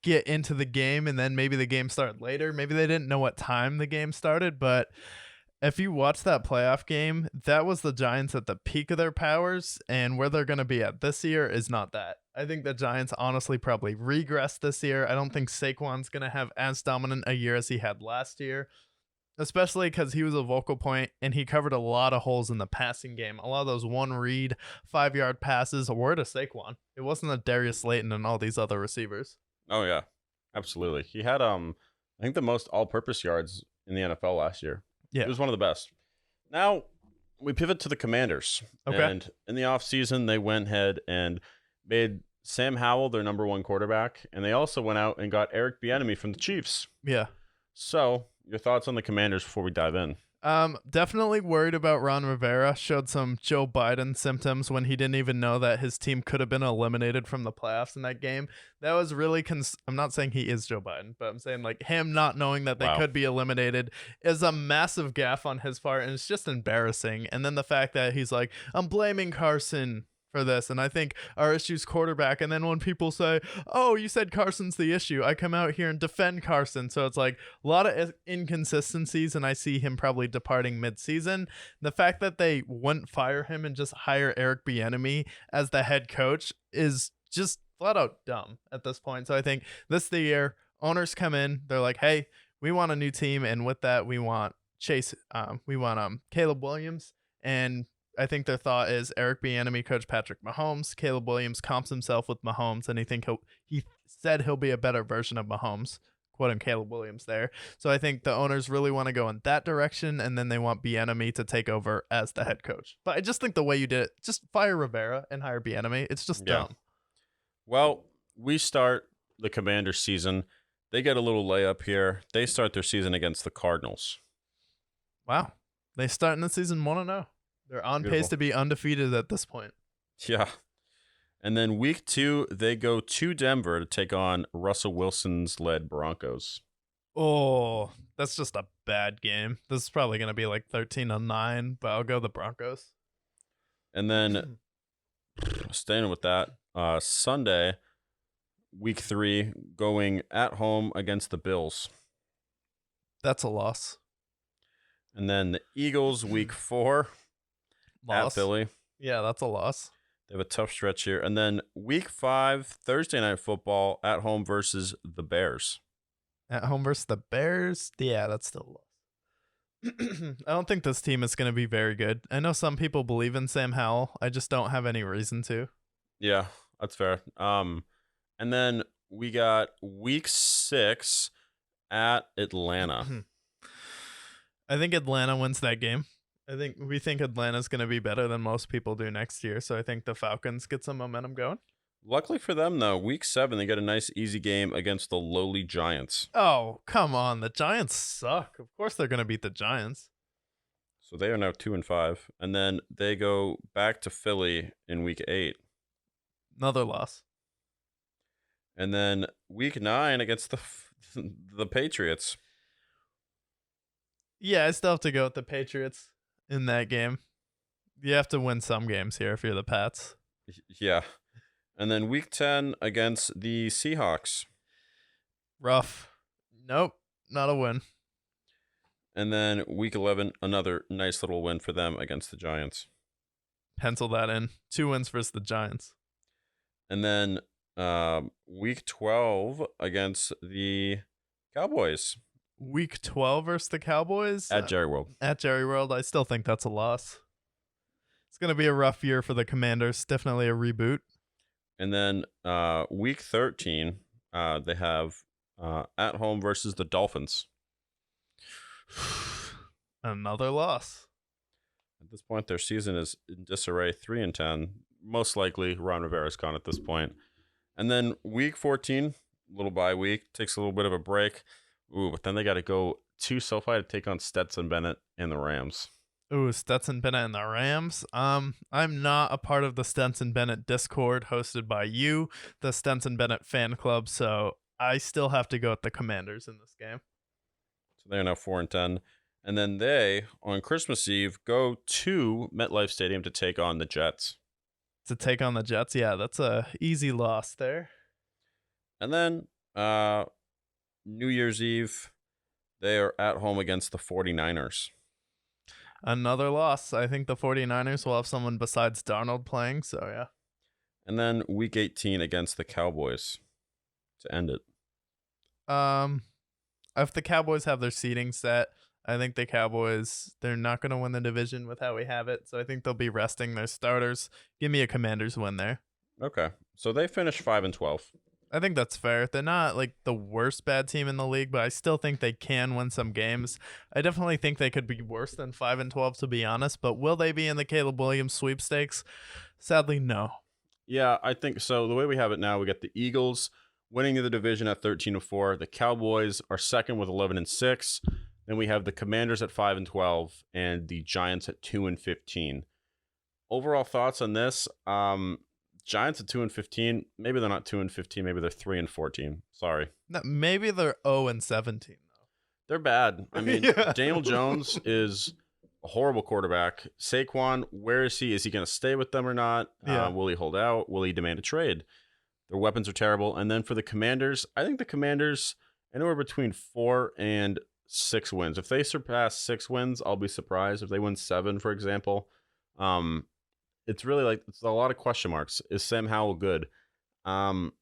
get into the game, and then maybe the game started later. Maybe they didn't know what time the game started, but if you watch that playoff game, that was the Giants at the peak of their powers, and where they're going to be at this year is not that. I think the Giants honestly probably regressed this year. I don't think Saquon's going to have as dominant a year as he had last year, especially because he was a vocal point and he covered a lot of holes in the passing game. A lot of those one read, 5-yard passes were to Saquon. It wasn't a Darius Slayton and all these other receivers. Oh, yeah, absolutely. He had, I think, the most all-purpose yards in the NFL last year. Yeah. He was one of the best. Now, we pivot to the Commanders. Okay. And in the offseason, they went ahead and made Sam Howell their number one quarterback, and they also went out and got Eric Bieniemy from the Chiefs. Yeah. So, your thoughts on the Commanders before we dive in? Definitely worried about Ron Rivera. Showed some Joe Biden symptoms when he didn't even know that his team could have been eliminated from the playoffs in that game. That was really I'm not saying he is Joe Biden, but I'm saying like him not knowing that they could be eliminated is a massive gaffe on his part, and it's just embarrassing. And then the fact that he's like, I'm blaming Carson for this, and I think our issue's quarterback. And then when people say, oh, you said Carson's the issue, I come out here and defend Carson. So it's like a lot of inconsistencies, and I see him probably departing mid-season. The fact that they wouldn't fire him and just hire Eric Bieniemy as the head coach is just flat out dumb at this point. So I think this is the year. Owners come in, they're like, hey, we want a new team, and with that, we want Caleb Williams, and I think their thought is Eric Bieniemy coach Patrick Mahomes. Caleb Williams comps himself with Mahomes, and he said he'll be a better version of Mahomes, quoting Caleb Williams there. So I think the owners really want to go in that direction, and then they want Bieniemy to take over as the head coach. But I just think the way you did it, just fire Rivera and hire Bieniemy. It's just dumb. Well, we start the Commanders season. They get a little layup here. They start their season against the Cardinals. Wow. They start in the season 1-0. They're on pace to be undefeated at this point. Yeah. And then week 2, they go to Denver to take on Russell Wilson's led Broncos. Oh, that's just a bad game. This is probably going to be like 13-9, but I'll go the Broncos. And then staying with that, Sunday, week 3, going at home against the Bills. That's a loss. And then the Eagles, week 4, loss. at Philly. Yeah, that's a loss. They have a tough stretch here. And then week 5, Thursday Night Football, at home versus the Bears. At home versus the Bears? Yeah, that's still a loss. I don't think this team is going to be very good. I know some people believe in Sam Howell. I just don't have any reason to. Yeah, that's fair. And then we got week 6 at Atlanta. I think Atlanta wins that game. We think Atlanta's going to be better than most people do next year, so I think the Falcons get some momentum going. Luckily for them, though, week 7, they get a nice, easy game against the lowly Giants. Oh, come on. The Giants suck. Of course they're going to beat the Giants. So they are now 2-5. And then they go back to Philly in week 8. Another loss. And then week 9 against the Patriots. Yeah, I still have to go with the Patriots in that game. You have to win some games here if you're the Pats. Yeah. And then week 10 against the Seahawks. Rough. Nope, not a win. And then week 11, another nice little win for them against the Giants. Pencil that in. 2 wins versus the Giants. And then week 12 against the Cowboys. Week 12 versus the Cowboys? At Jerry World. At Jerry World, I still think that's a loss. It's going to be a rough year for the Commanders. Definitely a reboot. And then week 13, they have at home versus the Dolphins. Another loss. At this point, their season is in disarray, 3-10. Most likely, Ron Rivera's gone at this point. And then week 14, little bye week, takes a little bit of a break. Ooh, but then they got to go to SoFi to take on Stetson Bennett and the Rams. Ooh, Stetson Bennett and the Rams. I'm not a part of the Stetson Bennett Discord hosted by you, the Stetson Bennett fan club, so I still have to go with the Commanders in this game. So they're now 4-10. And then they, on Christmas Eve, go to MetLife Stadium to take on the Jets. To take on the Jets? Yeah, that's a easy loss there. And then New Year's Eve, they are at home against the 49ers. Another loss. I think the 49ers will have someone besides Darnold playing, so yeah. And then week 18 against the Cowboys to end it. If the Cowboys have their seating set, I think the Cowboys, they're not going to win the division with how we have it, so I think they'll be resting their starters. Give me a Commanders win there. Okay. So they finished 5-12. I think that's fair. They're not like the worst bad team in the league, but I still think they can win some games. I definitely think they could be worse than 5-12, to be honest, but will they be in the Caleb Williams sweepstakes? Sadly, no. Yeah, I think so. The way we have it now, we got the Eagles winning the division at 13-4. The Cowboys are second with 11-6. Then we have the Commanders at 5-12 and the Giants at 2-15. Overall thoughts on this? Giants at 2-15. Maybe they're not 2-15. Maybe they're 3-14. Sorry. No, maybe they're 0-17 though. They're bad. I mean, yeah. Daniel Jones is a horrible quarterback. Saquon, where is he? Is he going to stay with them or not? Yeah. Will he hold out? Will he demand a trade? Their weapons are terrible. And then for the Commanders, I think the Commanders anywhere between 4 and 6 wins. If they surpass 6 wins, I'll be surprised. If they win 7, for example, it's really like it's a lot of question marks. Is Sam Howell good? I'm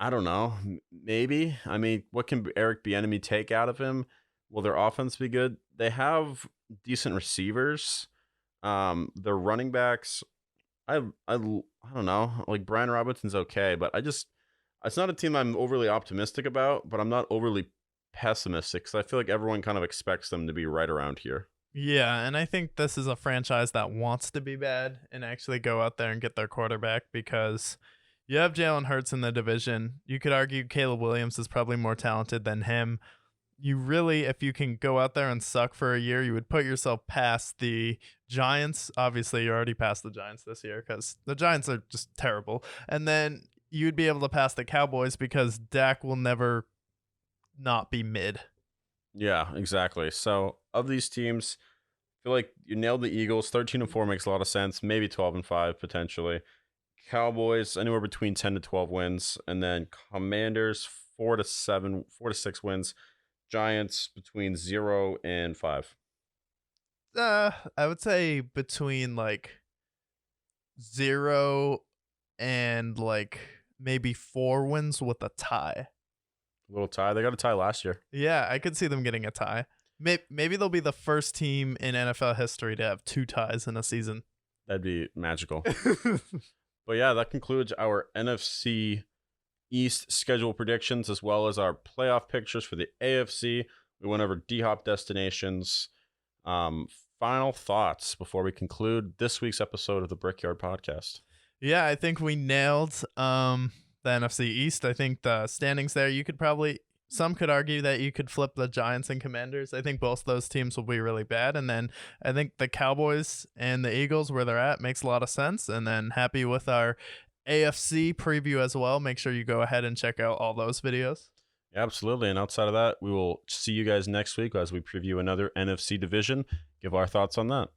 I don't know. Maybe. I mean, what can Eric Bieniemy take out of him? Will their offense be good? They have decent receivers. Their running backs. I don't know. Like Brian Robinson's okay, but it's not a team I'm overly optimistic about, but I'm not overly pessimistic because I feel like everyone kind of expects them to be right around here. Yeah, and I think this is a franchise that wants to be bad and actually go out there and get their quarterback because you have Jalen Hurts in the division. You could argue Caleb Williams is probably more talented than him. You really, if you can go out there and suck for a year, you would put yourself past the Giants. Obviously, you're already past the Giants this year because the Giants are just terrible. And then you'd be able to pass the Cowboys because Dak will never not be mid. Yeah, exactly. So of these teams, I feel like you nailed the Eagles. 13-4 makes a lot of sense. Maybe 12-5 potentially. Cowboys anywhere between 10 to 12 wins, and then Commanders 4 to 6 wins. Giants between 0 and 5. I would say between like 0 and like maybe 4 wins with a tie. A little tie. They got a tie last year. Yeah, I could see them getting a tie. Maybe they'll be the first team in NFL history to have 2 ties in a season. That'd be magical. But yeah, that concludes our NFC East schedule predictions as well as our playoff pictures for the AFC. We went over D-Hop destinations. Final thoughts before we conclude this week's episode of the Brickyard Podcast. Yeah, I think we nailed the NFC East. I think the standings there, some could argue that you could flip the Giants and Commanders. I think both those teams will be really bad. And then I think the Cowboys and the Eagles, where they're at, makes a lot of sense. And then happy with our AFC preview as well. Make sure you go ahead and check out all those videos. Absolutely. And outside of that, we will see you guys next week as we preview another NFC division. Give our thoughts on that.